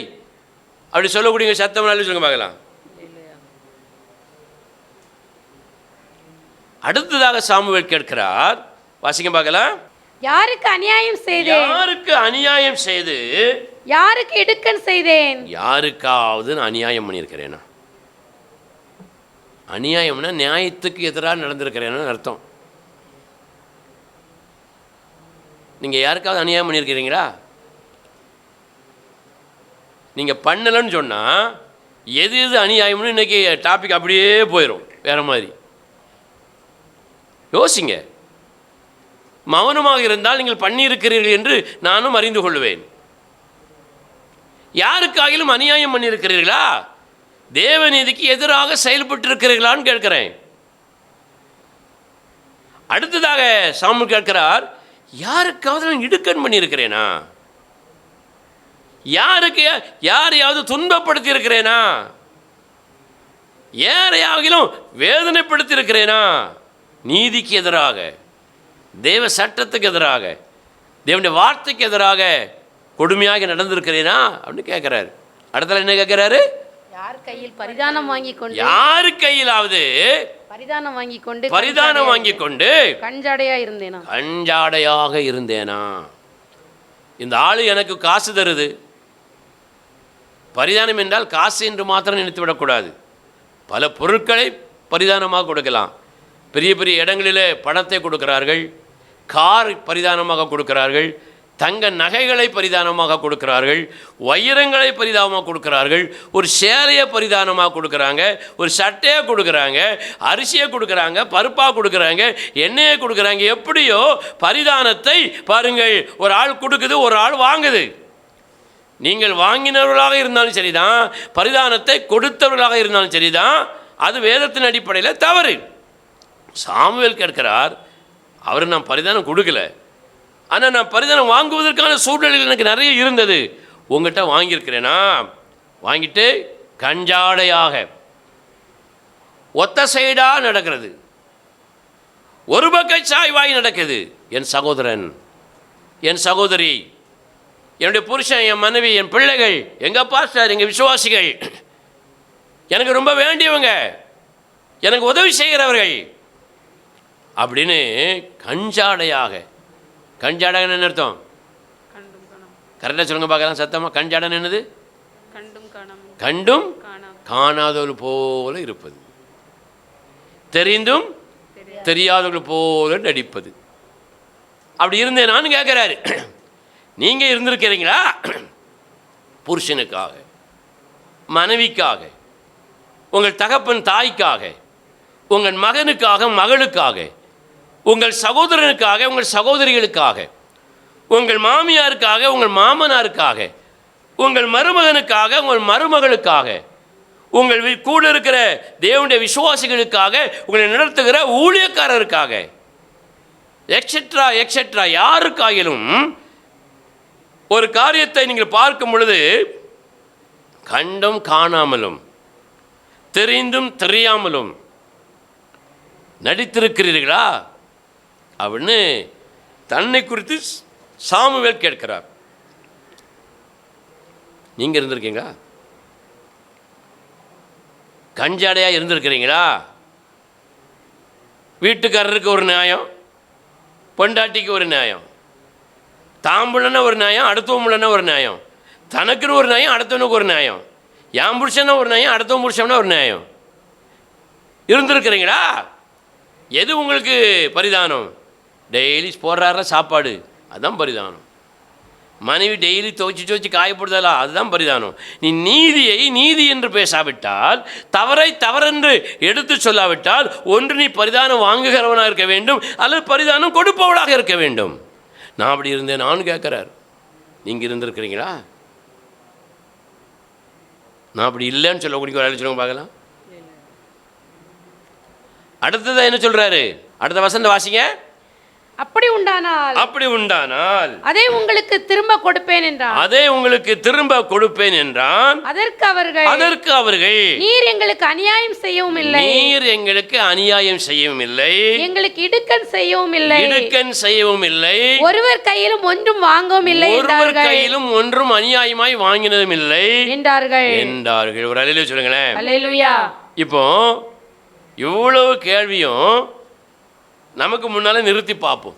அப்படி சொல்லக்கூடிய சத்தம் நல்ல சொல்லுங்க பார்க்கலாம். அடுத்ததாக சாமுவேல் கேட்கிறார், வாசிங்க பார்க்கலாம். யாருக்கு அநியாயம் செய்தேன்? யாருக்கு அநியாயம் செய்து யாருக்கு இடுக்கண் செய்தேன்? யாருக்காவது நான் அநியாயம் பண்ணியிருக்கிறேனா? அநியாயம்னா நியாயத்துக்கு எதிராக நடந்திருக்கிறேன்னு அர்த்தம். நீங்கள் யாருக்காவது அநியாயம் பண்ணியிருக்கிறீங்களா? நீங்கள் பண்ணலைன்னு சொன்னால் எது எது அநியாயம்னு இன்றைக்கி டாபிக் அப்படியே போயிடும் வேறு மாதிரி. யோசிங்க. மௌனமாக இருந்தால் நீங்கள் பண்ணியிருக்கிறீர்கள் என்று நானும் அறிந்து கொள்வேன். யாருக்காகிலும் அநியாயம் பண்ணியிருக்கிறீர்களா? தேவநீதிக்கு எதிராக செயல்பட்டு இருக்கிறீர்களான்னு கேட்கிறேன். அடுத்ததாக சாமுவேல் கேட்கிறார், யாருக்காவது நான் இடுக்கண் பண்ணியிருக்கிறேனா? யாரையாவது துன்பப்படுத்தி இருக்கிறேனா? யாரையாகிலும் வேதனைப்படுத்தி இருக்கிறேனா? நீதிக்கு எதிராக, தேவ சட்டத்துக்கு எதிராக, தேவனுடைய வார்த்தைக்கு எதிராக கொடுமையாக நடந்திருக்கிறேனா அப்படின்னு கேட்கிறாரு. அடுத்த என்ன கேட்கிறாரு? யார் கையில் பரிதானம் வாங்கி கொண்டு, யாரு கையிலாவது பரிதானம் வாங்கி கொண்டு கஞ்சாடையாக இருந்தேனா? இந்த ஆளு எனக்கு காசு தருது. பரிதானம் என்றால் காசு என்று மாத்திரம் நினைத்து விடக்கூடாது. பல பொருட்களை பரிதானமாக கொடுக்கலாம். பெரிய பெரிய இடங்களிலே பணத்தை கொடுக்கிறார்கள், கார் பரிதானமாக கொடுக்கிறார்கள், தங்க நகைகளை பரிதானமாக கொடுக்கிறார்கள், வைரங்களை பரிதானமாக கொடுக்கிறார்கள், ஒரு சேலையை பரிதானமாக கொடுக்குறாங்க, ஒரு சட்டையை கொடுக்குறாங்க, அரிசியை கொடுக்குறாங்க, பருப்பாக கொடுக்குறாங்க, எண்ணெயை கொடுக்குறாங்க. எப்படியோ பரிதானத்தை பாருங்கள், ஒரு ஆள் கொடுக்குது, ஒரு ஆள் வாங்குது. நீங்கள் வாங்கினவர்களாக இருந்தாலும் சரிதான், பரிதானத்தை கொடுத்தவர்களாக இருந்தாலும் சரிதான், அது வேதத்தின் அடிப்படையில் தவறு. சாமுவேல் கேட்கிறார், அவர் நான் பரிதானம் கொடுக்கல, ஆனால் நான் பரிதானம் வாங்குவதற்கான சூழ்நிலைகள் எனக்கு நிறைய இருந்தது. உங்கள்கிட்ட வாங்கியிருக்கிறேனா? வாங்கிட்டு கஞ்சாடையாக ஒத்த சைடாக நடக்கிறது, ஒரு பக்க சாய்வாய் நடக்குது. என் சகோதரன், என் சகோதரி, என்னுடைய புருஷன், என் மனைவி, என் பிள்ளைகள், எங்கள் பாஸ்டர், எங்கள் விசுவாசிகள், எனக்கு ரொம்ப வேண்டியவங்க, எனக்கு உதவி செய்கிறவர்கள் அப்படின்னு கஞ்சாடையாக. கஞ்சாடைன்னு என்ன அர்த்தம்? கரெக்டாக சொல்லுங்க பார்க்கலாம் சத்தமாக. கண் ஜாடைன்னு என்னது? கண்டும் காணாமல் கண்டும் காணாதவர்கள் போல இருப்பது, தெரிந்தும் தெரியாதவர்கள் போல நடிப்பது. அப்படி இருந்தேனான்னு கேட்குறாரு. நீங்கள் இருந்திருக்கிறீங்களா? புருஷனுக்காக, மனைவிக்காக, உங்கள் தகப்பன் தாய்க்காக, உங்கள் மகனுக்காக மகளுக்காக, உங்கள் சகோதரனுக்காக உங்கள் சகோதரிகளுக்காக, உங்கள் மாமியாருக்காக உங்கள் மாமனாருக்காக, உங்கள் மருமகனுக்காக உங்கள் மருமகளுக்காக, உங்கள் கூட இருக்கிற தேவனுடைய விசுவாசிகளுக்காக, உங்களை நடத்துகிற ஊழியக்காரருக்காக, எக்ஸெட்ரா எக்ஸெட்ரா, யாருக்காயிலும் ஒரு காரியத்தை நீங்கள் பார்க்கும் பொழுது கண்டும் காணாமலும் தெரிந்தும் தெரியாமலும் நடித்திருக்கிறீர்களா அப்படின்னு தன்னை குறித்து சாமுவேல் கேட்கிறார். நீங்கள் இருந்திருக்கீங்களா? கஞ்சாடையாக இருந்திருக்கிறீங்களா? வீட்டுக்காரருக்கு ஒரு நியாயம், பொண்டாட்டிக்கு ஒரு நியாயம், தாம்புலன்னா ஒரு நியாயம், அடுத்தவங்களன்னா ஒரு நியாயம், தனக்குன்னு ஒரு நியாயம், அடுத்தவனுக்கு ஒரு நியாயம், என் புருஷன்னா ஒரு நியாயம், அடுத்தவன் புருஷன்னா ஒரு நியாயம். இருந்திருக்கிறீங்களா? எது உங்களுக்கு பரிதானம்? டெய்லி போடுறார சாப்பாடு, அதுதான் பரிதானம். மனைவி டெய்லி துவைச்சி காயப்படுதலா, அதுதான் பரிதானம். நீ நீதியை நீதி என்று பேசாவிட்டால், தவறை தவறென்று எடுத்து சொல்லாவிட்டால், ஒன்று நீ பரிதானம் வாங்குகிறவனாக இருக்க வேண்டும், அல்லது பரிதானம் கொடுப்பவளாக இருக்க வேண்டும். நான் அப்படி இருந்தேன் நான் கேட்குறார். நீங்கள் இருந்திருக்கிறீங்களா? நான் அப்படி இல்லைன்னு சொல்லக்கூடிய ஒரு சொல்லுங்க பார்க்கலாம். அடுத்ததான் என்ன சொல்றாரு? அடுத்த வசனம் வாசிங்க. அப்படி உண்டானால் அதை உங்களுக்கு திரும்ப கொடுப்பேன் என்றான். அதற்கு அவர்கள் நீர் எங்களுக்கு அநியாயம் செய்யவும் இல்லை, எங்களுக்கு இடுக்கண் செய்யவும் இல்லை, ஒருவர் கையிலும் ஒன்றும் வாங்கவும் இல்லை, கையிலும் ஒன்றும் அநியாயமாய் வாங்கினதும் இல்லை என்றார்கள். ஒரு அல்லேலூயா சொல்லுங்களேன். அல்லேலூயா. இப்போ இவ்வளவு கேள்வியும் நமக்கு முன்னால நிறுத்தி பார்ப்போம்.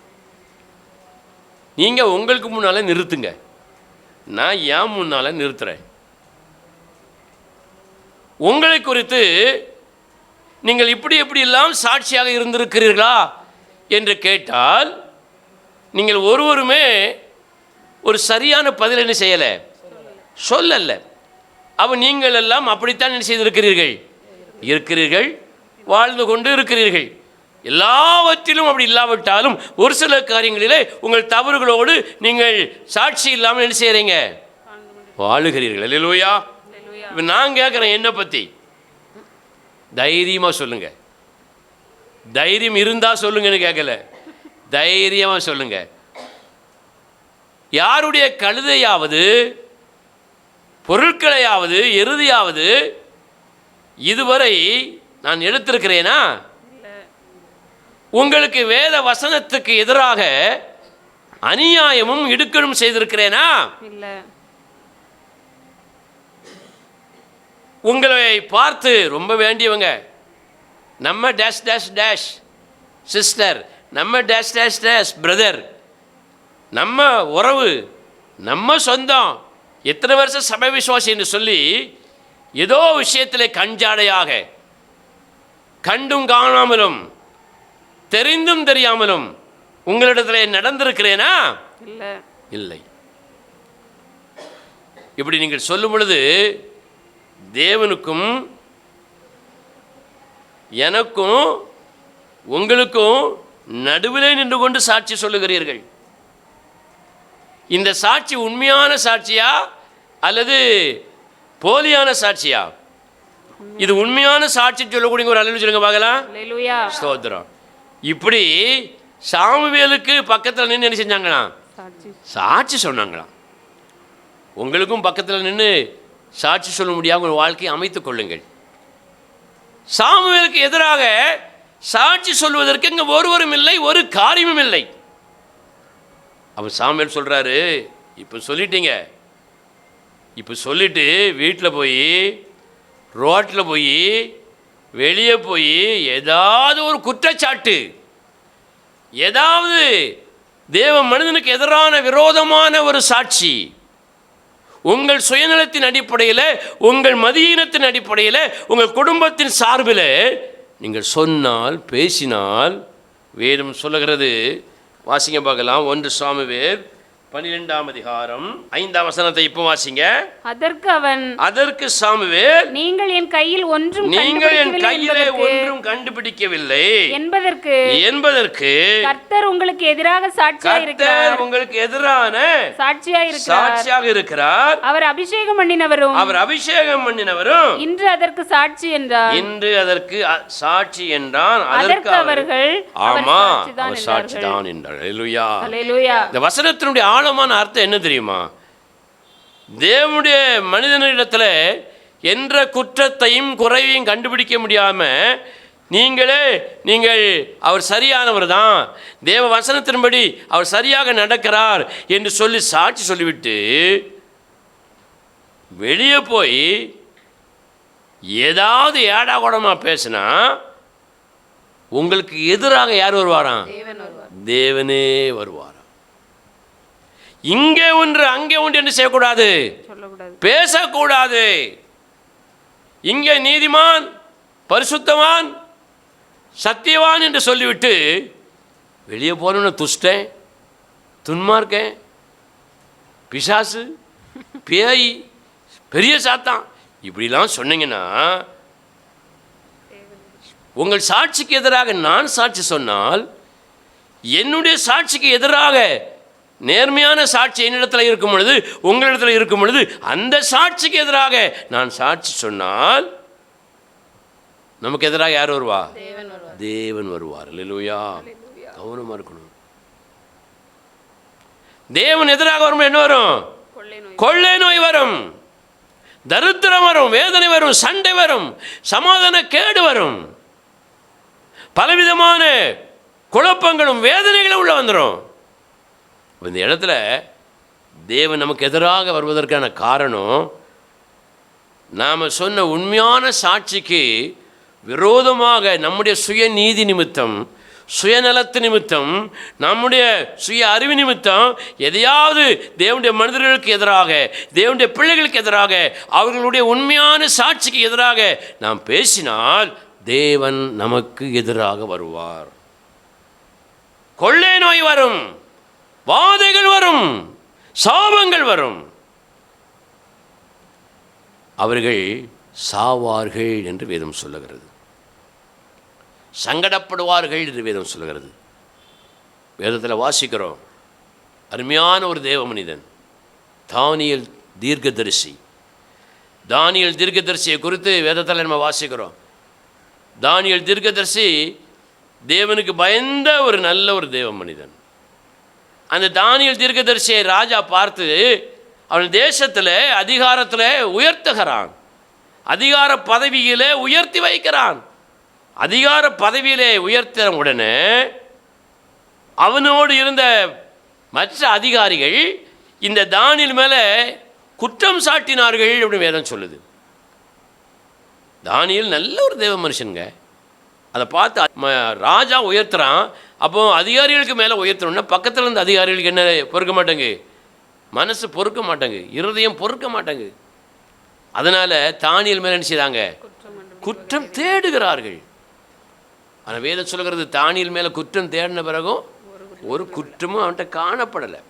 நீங்கள் உங்களுக்கு முன்னால நிறுத்துங்க, நான் ஏன் முன்னால நிறுத்துறேன். உங்களை குறித்து நீங்கள் இப்படி எப்படியெல்லாம் சாட்சியாக இருந்திருக்கிறீர்களா என்று கேட்டால், நீங்கள் ஒருவருமே ஒரு சரியான பதில் என்ன செய்யலை, சொல்லலை. அப்போ நீங்கள் எல்லாம் அப்படித்தான் என்ன செய்திருக்கிறீர்கள், வாழ்ந்து கொண்டு இருக்கிறீர்கள். எல்லாவற்றிலும் அப்படி இல்லாவிட்டாலும் ஒரு சில காரியங்களிலே உங்கள் தவறுகளோடு நீங்கள் சாட்சி இல்லாமல் என்ன செய்கிறீங்க, வாழுகிறீர்கள். அல்லேலூயா. இப்போ நான் கேட்குறேன், என்னை பற்றி தைரியமாக சொல்லுங்க. தைரியம் இருந்தால் சொல்லுங்கன்னு கேட்கல, தைரியமாக சொல்லுங்க. யாருடைய கழுதையாவது பொருட்களையாவது எருதியாவது இதுவரை நான் எடுத்திருக்கிறேனா? உங்களுக்கு வேத வசனத்துக்கு எதிராக அநியாயமும் இடுக்கணும் செய்திருக்கிறேனா? இல்லை. உங்களை பார்த்து ரொம்ப வேண்டியவங்க, நம்ம டேஷ் டேஷ் டேஷ் சிஸ்டர், நம்ம டேஷ் டேஷ் டேஷ் பிரதர், நம்ம உறவு, நம்ம சொந்தம், எத்தனை வருஷம் சபை விசுவாசி என்று சொல்லி ஏதோ விஷயத்தில் கஞ்சாடையாக, கண்டும் காணாமலும் தெரிந்தும் தெரியாமலும் உங்களிடத்தில் நடந்திருக்கிறேனா? இல்லை. இப்படி நீங்கள் சொல்லும் பொழுது தேவனுக்கும் எனக்கும் உங்களுக்கும் நடுவிலே நின்று கொண்டு சாட்சி சொல்லுகிறீர்கள். இந்த சாட்சி உண்மையான சாட்சியா அல்லது போலியான சாட்சியா? இது உண்மையான சாட்சி சொல்லக்கூடிய ஒரு அல்லேலூயா சொல்லுங்க பார்க்கலாம். அல்லேலூயா. ஸ்தோத்திரம். இப்படி சாமுவேலுக்கு பக்கத்தில் நின்று என்ன செஞ்சாங்களாம், சாட்சி சொன்னாங்களாம். உங்களுக்கும் பக்கத்தில் நின்று சாட்சி சொல்ல முடியாத ஒரு வாழ்க்கையை அமைத்துக் கொள்ளுங்கள். சாமுவேலுக்கு எதிராக சாட்சி சொல்வதற்கு இங்கே ஒருவரும் இல்லை, ஒரு காரியமும் இல்லை. அவர் சாமுவேல் சொல்றாரு, இப்போ சொல்லிட்டீங்க, இப்போ சொல்லிட்டு வீட்டில் போய் ரோட்டில் போய் வெளியே போய் ஏதாவது ஒரு குற்றச்சாட்டு, ஏதாவது தேவ மனிதனுக்கு எதிரான விரோதமான ஒரு சாட்சி உங்கள் சுயநலத்தின் அடிப்படையில், உங்கள் மதியீனத்தின் அடிப்படையில், உங்கள் குடும்பத்தின் சார்பில் நீங்கள் சொன்னால், பேசினால், வேதம் சொல்லுகிறது, வாசிங்க பார்க்கலாம். 1 சாமுவேல் 12ஆம் அதிகாரம் 5ஆம் வசனத்தை இப்போ வாசிங்க. அதற்கு சாமுவேல், நீங்கள் என் கையில் ஒன்றும் கண்டுபிடிக்கவில்லை என்பதற்கு கர்த்தர் உங்களுக்கு எதிராக சாட்சியாக இருக்கிறார். அவர் அபிஷேகம் பண்ணினவரும் இன்று அதற்கு சாட்சி என்றான். அதற்கு அவர்கள் சாட்சிதான் என்றார். அல்லேலூயா. இந்த வசனத்தினுடைய ஆழமான அர்த்தம் என்ன தெரியுமா? தேவனுடைய மனிதனிடத்தில் என்ற குற்றத்தையும் குறைவையும் கண்டுபிடிக்க முடியாமல் நீங்கள் அவர் சரியானவர் தான், தேவ வசனத்தின்படி அவர் சரியாக நடக்கிறார் என்று சொல்லி சாட்சி சொல்லிவிட்டு வெளியே போய் ஏதாவது ஏடாகூடமாக பேசினா உங்களுக்கு எதிராக யார் வருவாராம்? தேவனே வருவார். இங்கே ஒன்று அங்கே ஒன்று என்று செய்யக்கூடாது, பேசக்கூடாது. இங்கே நீதிமான், பரிசுத்தவான், சத்தியவான் என்று சொல்லிவிட்டு வெளியே போன துஷ்டன், துன்மார்க்கன், பிசாசு, பேய், பெரிய சாத்தான் இப்படிலாம் சொன்னீங்கன்னா, உங்கள் சாட்சிக்கு எதிராக நான் சாட்சி சொன்னால், என்னுடைய சாட்சிக்கு எதிராக நேர்மையான சாட்சி என்னிடத்தில் இருக்கும் பொழுது, உங்களிடத்தில் இருக்கும் பொழுது, அந்த சாட்சிக்கு எதிராக நான் சாட்சி சொன்னால் நமக்கு எதிராக யார் வருவா? தேவன் வருவார். அல்லேலூயா. கவனமாக இருக்கணும். தேவன் எதிராக வரும் என்ன வரும்? கொள்ளை நோய் வரும், தரித்திரம் வரும், வேதனை வரும், சண்டை வரும், சமாதான கேடு வரும், பலவிதமான குழப்பங்களும் வேதனைகளும் உள்ள வந்துடும். இந்த இடத்துல தேவன் நமக்கு எதிராக வருவதற்கான காரணம், நாம் சொன்ன உண்மையான சாட்சிக்கு விரோதமாக நம்முடைய சுயநீதி நிமித்தம், சுயநலத்து நிமித்தம், நம்முடைய சுய அறிவு நிமித்தம் எதையாவது தேவனுடைய மனிதர்களுக்கு எதிராக, தேவனுடைய பிள்ளைகளுக்கு எதிராக, அவர்களுடைய உண்மையான சாட்சிக்கு எதிராக நாம் பேசினால் தேவன் நமக்கு எதிராக வருவார். கொள்ளை நோய் வரும், வாதைகள் வரும், சாபங்கள் வரும். அவர்கள் சாவார்கள் என்று வேதம் சொல்லுகிறது. சங்கடப்படுவார்கள் என்று வேதம் சொல்லுகிறது. வேதத்தில் வாசிக்கிறோம், அருமையான ஒரு தேவ மனிதன் தானியேல் தீர்க்கதரிசி. தானியேல் தீர்க்கதரிசியை குறித்து வேதத்தில் நம்ம வாசிக்கிறோம். தானியேல் தீர்க்கதரிசி தேவனுக்கு பயந்த ஒரு நல்ல ஒரு தேவ மனிதன். அந்த தானியேல் தீர்க்கதரிசியை ராஜா பார்த்து அவன் தேசத்தில் அதிகாரத்தில் உயர்த்துகிறான், அதிகார பதவியிலே உயர்த்தி வைக்கிறான். அதிகார பதவியிலே உயர்த்தின உடனே அவனோடு இருந்த மற்ற அதிகாரிகள் இந்த தானியேல் மேலே குற்றம் சாட்டினார்கள் அப்படின்னு வேதம் சொல்லுது. தானியேல் நல்ல ஒரு தேவ மனுஷனுங்க. அதை பார்த்து ராஜா உயர்த்துறான். அப்போ அதிகாரிகளுக்கு மேலே உயர்த்தணும்னா பக்கத்தில் இருந்த அதிகாரிகளுக்கு என்ன பொறுக்க மாட்டாங்க? மனசு பொறுக்க மாட்டாங்க, இருதயம் பொறுக்க மாட்டாங்க. அதனால் தானியேல் மேலே என்ன செய்தாங்க? குற்றம் தேடுகிறார்கள். ஆனால் வேதம் சொல்லுகிறது, தானியேல் மேலே குற்றம் தேடின பிறகும் ஒரு குற்றமும் அவன்கிட்ட காணப்படலை.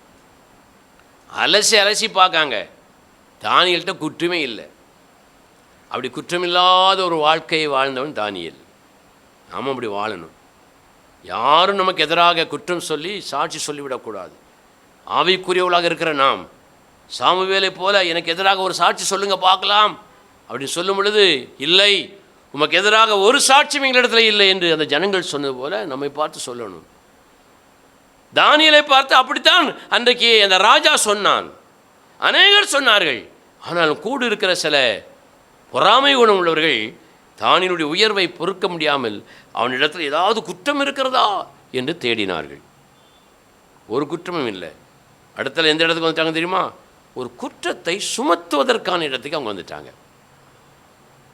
அலசி பார்க்காங்க, தானியேல்கிட்ட குற்றமே இல்லை. அப்படி குற்றமில்லாத ஒரு வாழ்க்கையை வாழ்ந்தவன் தானியேல். நாம் அப்படி வாழணும். யாரும் நமக்கு எதிராக குற்றம் சொல்லி சாட்சி சொல்லிவிடக்கூடாது. ஆவிக்குரியவளாக இருக்கிற நாம் சாமுவேலை போல எனக்கு எதிராக ஒரு சாட்சி சொல்லுங்க பார்க்கலாம் அப்படின்னு சொல்லும் பொழுது, இல்லை, உமக்கு எதிராக ஒரு சாட்சியும் எங்களிடத்தில் இல்லை என்று அந்த ஜனங்கள் சொன்னது போல நம்மை பார்த்து சொல்லணும். தானியேலை பார்த்து அப்படித்தான் அன்றைக்கு அந்த ராஜா சொன்னான். அநேகர் சொன்னார்கள். ஆனால் கூட இருக்கிற சில பொறாமை குணம் உள்ளவர்கள் தானியேலுடைய உயர்வை பொறுக்க முடியாமல் அவனிடத்தில் ஏதாவது குற்றம் இருக்கிறதா என்று தேடினார்கள். ஒரு குற்றமும் இல்லை. அடுத்தல எந்த இடத்துக்கு வந்துட்டாங்க தெரியுமா? ஒரு குற்றத்தை சுமத்துவதற்கான இடத்துக்கு அவங்க வந்துட்டாங்க.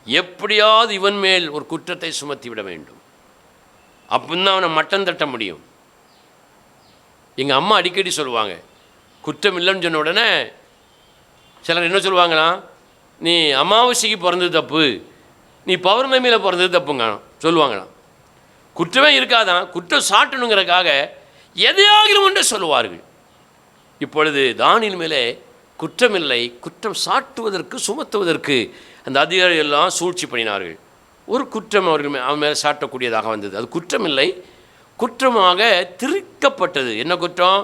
எப்படியாவது இவன் மேல் ஒரு குற்றத்தை சுமத்தி விட வேண்டும், அப்படின்னா அவனை மட்டம் தட்ட முடியும். எங்கள் அம்மா அடிக்கடி சொல்லுவாங்க, குற்றம் இல்லைன்னு சொன்ன உடனே சிலர் என்ன சொல்லுவாங்களாம், நீ அமாவாசைக்கு பிறந்தது தப்பு, நீ பௌர்ணமியில் பிறந்தது தப்புங்க சொல்லுவாங்களாம். குற்றமே இருக்காதான், குற்றம் சாட்டணுங்கிறதுக்காக எதையாகிலும் ஒன்று சொல்லுவார்கள். இப்பொழுது தானியேல் மேலே குற்றமில்லை, குற்றம் சாட்டுவதற்கு சுமத்துவதற்கு அந்த அதிகாரிகள் எல்லாம் சூழ்ச்சி பண்ணினார்கள். ஒரு குற்றம் அவன் மேலே சாட்டக்கூடியதாக வந்தது. அது குற்றமில்லை, குற்றமாக திரிக்கப்பட்டது. என்ன குற்றம்?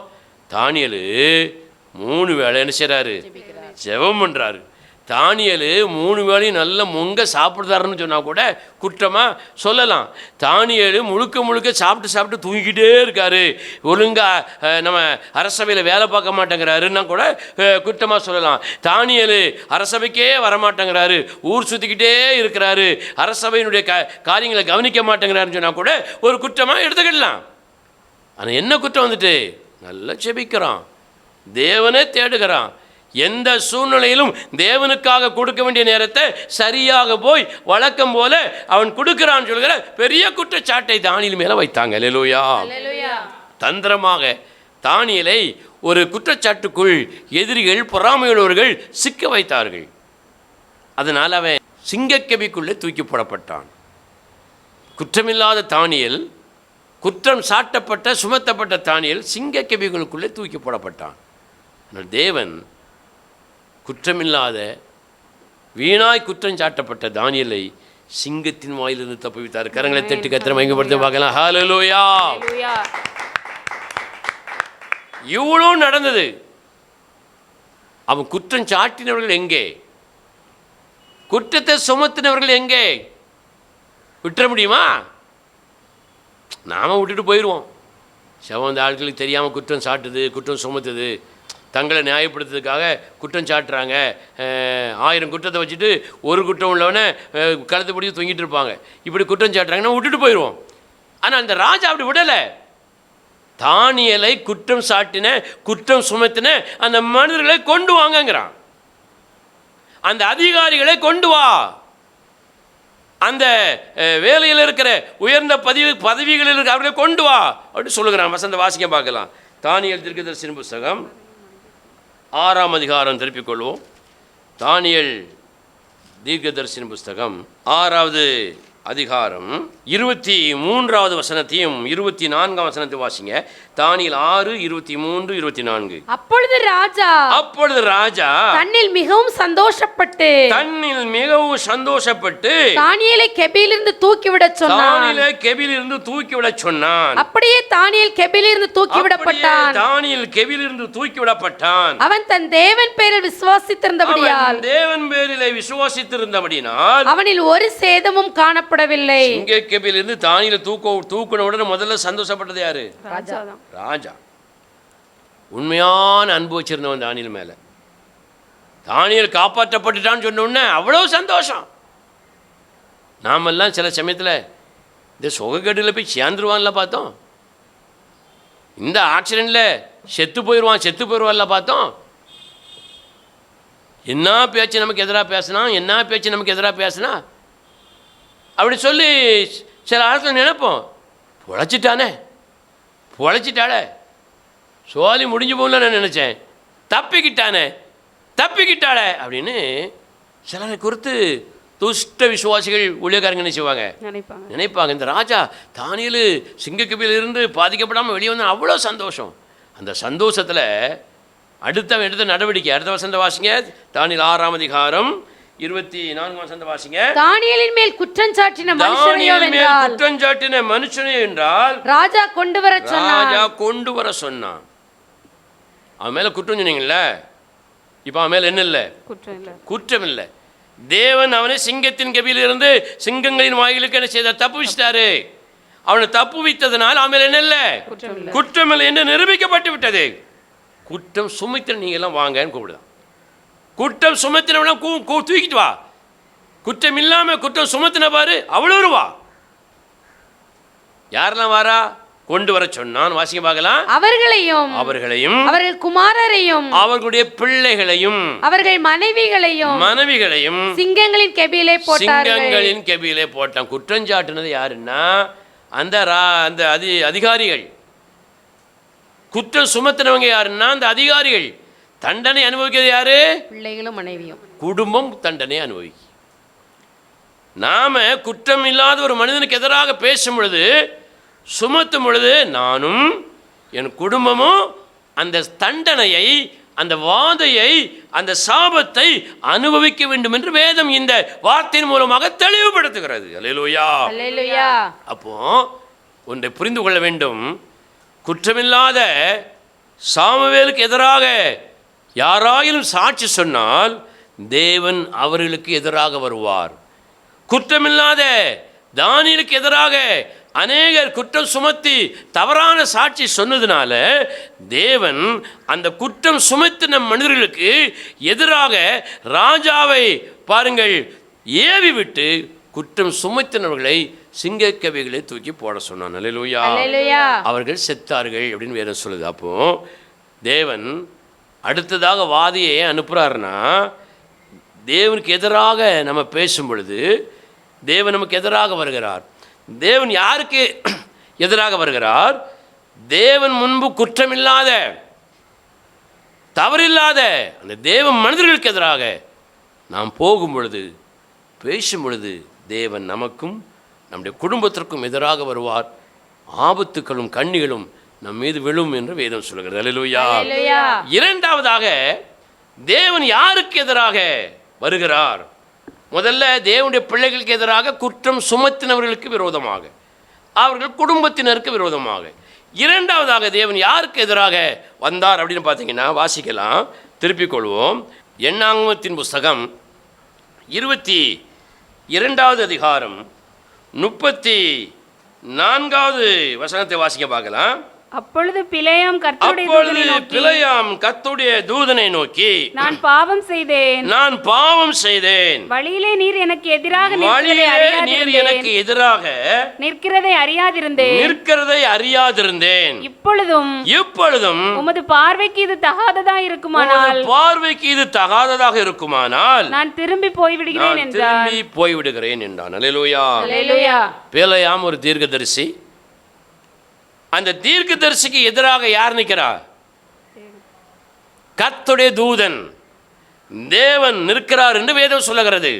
தானியேல் 3 வேளை என்ன செய்கிறாரு? ஜெபம் பண்ணுறாரு. தானியேல் 3 வேளையும் நல்ல முங்க சாப்பிட்றாருன்னு சொன்னால் கூட குற்றமாக சொல்லலாம். தானியேல் முழுக்க முழுக்க சாப்பிட்டு தூங்கிக்கிட்டே இருக்காரு, ஒழுங்காக நம்ம அரசவையில் வேலை பார்க்க மாட்டேங்கிறாருன்னா கூட குற்றமாக சொல்லலாம். தானியேல் அரசவைக்கே வரமாட்டேங்கிறாரு, ஊர் சுற்றிக்கிட்டே இருக்கிறாரு, அரசவையினுடைய காரியங்களை கவனிக்க மாட்டேங்கிறாருன்னு சொன்னால் கூட ஒரு குற்றமாக எடுத்துக்கிடலாம். ஆனால் என்ன குற்றம் வந்துட்டு? நல்லா செபிக்கிறான், தேவனே தேடுகிறான், எந்த சூழ்நிலையிலும் தேவனுக்காக கொடுக்க வேண்டிய நேரத்தை சரியாக போய் வழக்கம் போல அவன் கொடுக்கிறான்னு சொல்கிற பெரிய குற்றச்சாட்டை தானியேல் மேலே வைத்தாங்க. அல்லேலூயா. தந்திரமாக தானியேலை ஒரு குற்றச்சாட்டுக்குள் எதிரிகள், பொறாமையுள்ளவர்கள் சிக்க வைத்தார்கள். அதனால் அவன் சிங்கக்கெபிக்குள்ளே தூக்கி போடப்பட்டான். குற்றமில்லாத தானியேல், குற்றம் சாட்டப்பட்ட சுமத்தப்பட்ட தானியேல் சிங்கக்கெபிகளுக்குள்ளே தூக்கி போடப்பட்டான். ஆனால் தேவன் குற்றமில்லாத வீணாய் குற்றம் சாட்டப்பட்ட தானியேலை சிங்கத்தின் வாயிலிருந்து தப்புவித்தார். கரங்களை தட்டி கத்திர மயங்கப்படுத்த பார்க்கலாம். ஹல்லேலூயா. இவ்வளோ நடந்தது. அவன் குற்றம் சாட்டினவர்கள் எங்கே? குற்றத்தை சுமத்தினவர்கள் எங்கே? விட்டுற முடியுமா? நாம் விட்டுட்டு போயிடுவோம். சிவந்த ஆட்களுக்கு தெரியாமல் குற்றம் சாட்டுது, குற்றம் சுமத்துது, தங்களை நியாயப்படுத்துறதுக்காக குற்றம் சாட்டுறாங்க. 1000 குற்றத்தை வச்சுட்டு ஒரு குற்றம் உள்ளவனை கழுத்து பிடிச்சி தூங்கிட்டு இருப்பாங்க. இப்படி குற்றம் சாட்டுறாங்கன்னா விட்டுட்டு போயிடுவோம். ஆனால் அந்த ராஜா அப்படி விடலை. தானியேலை குற்றம் சாட்டின, குற்றம் சுமத்தின அந்த மனிதர்களை கொண்டு வாங்கங்கிறான். அந்த அதிகாரிகளை கொண்டு வா, அந்த வேலையில் இருக்கிற உயர்ந்த பதவிகளில் இருக்கிற அவர்களை கொண்டு வா அப்படி சொல்லுகிறான். வசந்த வாசிக்க பார்க்கலாம். தானியேல் தீர்க்கதரிசியின் புஸ்தகம் 6ஆம் அதிகாரம் திருப்பிக் கொள்வோம். தானியேல் தீர்க்கதரிசியின் புஸ்தகம் 6வது அதிகாரம் 23வது வசனத்தையும் 24ஆம் வசனத்தை வாசிங்க. தானியேல் 6, 23, 24. அப்பொழுது ராஜா தன்னில் மிகவும் சந்தோஷப்பட்டு தானியேலை கெபியிலிருந்து தூக்கிவிடச் சொன்னான். அப்படியே தானியேல் கெபியிலிருந்து தூக்கிவிடப்பட்டான். அவன் தன் தேவன் பேரில் விசுவாசித்திருந்தபடியால் அவனில் ஒரு சேதமும் காணப்படவில்லை. கெபியிலிருந்து தானியேலை தூக்கின உடனே முதல்ல சந்தோஷப்பட்டது யாரு? ராஜா. உண்மையான அன்பு வச்சிருந்தவன் தானியேல் மேல. தானியேல் காப்பாற்றப்பட்டுட்டான்னு சொன்ன உடனே அவ்வளோ சந்தோஷம். நாமெல்லாம் சில சமயத்தில் இந்த சுகக்கேடுல போய் சேர்ந்துருவான்ல பார்த்தோம், இந்த ஆக்சிடென்ட்ல செத்து போயிடுவான்ல பார்த்தோம். என்ன பேச்சு நமக்கு எதிராக பேசினா அப்படி சொல்லி சில ஆட்கள் நினைப்போம், பொழைச்சிட்டாளே சோழி முடிஞ்சு போகல நான் நினச்சேன், தப்பிக்கிட்டாளே அப்படின்னு சிலரை குறித்து துஷ்ட விசுவாசிகள் ஊழியக்காரங்க என்ன செய்வாங்க? நினைப்பாங்க. இந்த ராஜா தானியேல் சிங்கக்கெபியிலிருந்து பாதிக்கப்படாமல் வெளியே வந்தால் அவ்வளோ சந்தோஷம். அந்த சந்தோஷத்தில் எடுத்த நடவடிக்கை அடுத்த வசந்த வாசிங்க. தானியேல் 6ஆம் அதிகாரம் 24ஆம் வசந்த வாசிங்க. தானியேலின் மேல் குற்றம் சாட்டின மனுஷனே என்றால் ராஜா கொண்டு வர சொன்னான். அவன் மேல குற்றம் சொன்னீங்கல்ல, இப்ப அவன் மேல என்ன இல்லை? குற்றம் இல்லை. தேவன் அவனை சிங்கத்தின் கெபியிலிருந்து சிங்கங்களின் வாயிலுக்கு என்ன செய்த? தப்புவிச்சிட்டாரு. அவனை தப்புவித்ததனால் அவன் மேல என்ன இல்லை? குற்றம் இல்லை என்று நிரூபிக்கப்பட்டு விட்டது. குற்றம் சுமத்தின நீங்க எல்லாம் வாங்கன்னு கூப்பிடுதான். குற்றம் சுமத்தினவனா தூக்கிட்டு வா. குற்றம் இல்லாம குற்றம் சுமத்தின பாரு, அவ்வளோ வா. யாரெல்லாம் வாரா? கொண்டு வர சொன்னான். வாசிக்க பார்க்கலாம். அவர்களையும் அவர்கள் குமாரரையும் அவர்களுடைய பிள்ளைகளையும் அவர்கள் மனைவிகளையும் சிங்கங்களின் கெபியிலே போட்டான். குற்றஞ்சாட்டுனது யாருன்னா அந்த அதிகாரிகள். குற்றம் சுமத்தினவங்க யாருன்னா அந்த அதிகாரிகள். தண்டனை அனுபவிக்கிறது யாரு? பிள்ளைகளும் மனைவியும். குடும்பம் தண்டனை அனுபவிக்கும். நாம குற்றம் இல்லாத ஒரு மனிதனுக்கு எதிராக பேசும் பொழுது, சுமத்தும் பொழுது, நானும் என் குடும்பமும் அந்த தண்டனையை, அந்த வாதையை, அந்த சாபத்தை அனுபவிக்க வேண்டும் என்று வேதம் இந்த வார்த்தையின் மூலமாக தெளிவுபடுத்துகிறது. அல்லேலூயா, அல்லேலூயா. அப்போ ஒன்றை புரிந்து கொள்ள வேண்டும். குற்றமில்லாத சாமுவேலுக்கு எதிராக யாராயிலும் சாட்சி சொன்னால் தேவன் அவர்களுக்கு எதிராக வருவார். குற்றமில்லாத தானியேலுக்கு எதிராக அநேகர் குற்றம் சுமத்தி தவறான சாட்சி சொன்னதுனால தேவன் அந்த குற்றம் சுமத்தின மனிதர்களுக்கு எதிராக ராஜாவை பாருங்கள் ஏவி விட்டு குற்றம் சுமத்தினவர்களை சிங்கக்கவிகளை தூக்கி போட சொன்னான். அல்லேலூயா. அவர்கள் செத்தார்கள் அப்படின்னு வேதம் சொல்லுது. அப்போ தேவன் அடுத்ததாக வாதியை அனுப்புகிறாருன்னா, தேவனுக்கு எதிராக நம்ம பேசும் பொழுது தேவன் நமக்கு எதிராக வருகிறார். தேவன் யாருக்கு எதிராக வருகிறார்? தேவன் முன்பு குற்றமில்லாத தவறில்லாத அந்த தேவ மனிதர்களுக்கு எதிராக நாம் போகும் பொழுது, பேசும் பொழுது தேவன் நமக்கும் நம்முடைய குடும்பத்திற்கும் எதிராக வருவார். ஆபத்துக்களும் கண்ணிகளும் நம் மீது விழும் என்று வேதம் சொல்கிறது. அல்லேலூயா. இரண்டாவதாக தேவன் யாருக்கு எதிராக வருகிறார்? முதல்ல தேவனுடைய பிள்ளைகளுக்கு எதிராக குற்றம் சுமத்தினவர்களுக்கு விரோதமாக, அவர்கள் குடும்பத்தினருக்கு விரோதமாக. இரண்டாவதாக தேவன் யாருக்கு எதிராக வந்தார் அப்படின்னு பார்த்தீங்கன்னா, வாசிக்கலாம், திருப்பிக் கொள்வோம். எண்ணாகமத்தின் புஸ்தகம் 22வது அதிகாரம் 34வது வசனத்தை வாசிக்க பார்க்கலாம். அப்பொழுது பிலேயாம் கர்த்தருடைய தூதனை நோக்கி, நான் பாவம் செய்தேன், வழியிலே நீர் எனக்கு எதிராக நிற்கிறதை அறியாதிருந்தேன். இப்பொழுதும் உமது பார்வைக்கு இது தகாததாக இருக்குமானால் நான் திரும்பி போய்விடுகிறேன் என்றான். அல்லேலூயா. பிலேயாம் ஒரு தீர்க்கதரிசி. அந்த தீர்க்கதரிசிக்கு எதிராக யார் நிற்கிறார்? கர்த்தருடைய தூதன், தேவன் நிற்கிறார் என்று வேதம் சொல்லுகிறது.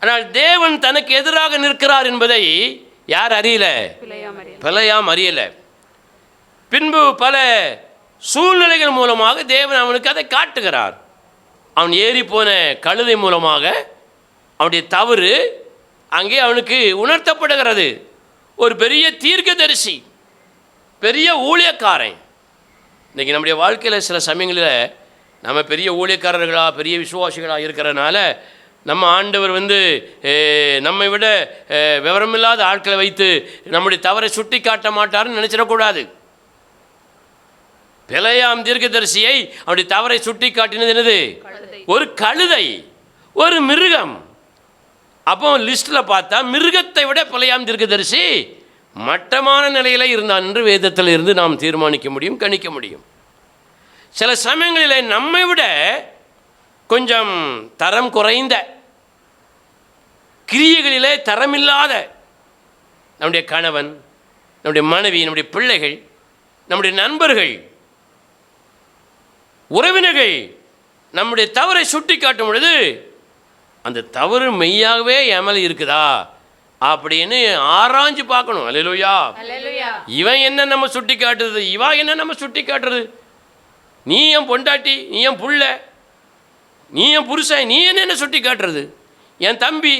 ஆனால் தேவன் தனக்கு எதிராக நிற்கிறார் என்பதை யார் அறியல? பிலேயாம் அறியல. பின்பு பல சூழ்நிலைகள் மூலமாக தேவன் அவனுக்கு அதை காட்டுகிறார். அவன் ஏறி போன கழுதை மூலமாக அவனுடைய தவறு அங்கே அவனுக்கு உணர்த்தப்படுகிறது. ஒரு பெரிய தீர்க்கதரிசி, பெரிய ஊழியக்காரன். இன்றைக்கி நம்முடைய வாழ்க்கையில் சில சமயங்களில் நம்ம பெரிய ஊழியக்காரர்களாக, பெரிய விசுவாசிகளாக இருக்கிறனால நம்ம ஆண்டவர் நம்மை விட விவரமில்லாத ஆட்களை வைத்து நம்முடைய தவறை சுட்டி காட்ட மாட்டார்னு நினச்சிடக்கூடாது. பிலேயாம் தீர்க்கதரிசியை அவருடைய தவறை சுட்டி காட்டினது என்னது? ஒரு கழுதை, ஒரு மிருகம். அப்போ லிஸ்ட்டில் பார்த்தா மிருகத்தை விட பிலேயாம் தீர்க்கதரிசி மட்டமான நிலையில் இருந்தான் என்று வேதத்தில் இருந்து நாம் தீர்மானிக்க முடியும், கணிக்க முடியும். சில சமயங்களில் நம்மை விட கொஞ்சம் தரம் குறைந்த, கிரியைகளிலே தரமில்லாத நம்முடைய கணவன், நம்முடைய மனைவி, நம்முடைய பிள்ளைகள், நம்முடைய நண்பர்கள், உறவினர்கள் நம்முடைய தவறை சுட்டி காட்டும் பொழுது அந்த தவறு மெய்யாகவே என் மேலே இருக்குதா அப்படின்னு ஆராய்ஞ்சு பார்க்கணும். அல்லேலூயா. இவன் என்ன நம்ம சுட்டி காட்டுறது, இவா என்ன நம்ம சுட்டி காட்டுறது, நீ என் பொண்டாட்டி, நீ என் புள்ள, நீ என் புருஷன், நீ என்ன சுட்டி காட்டுறது, என் தம்பி,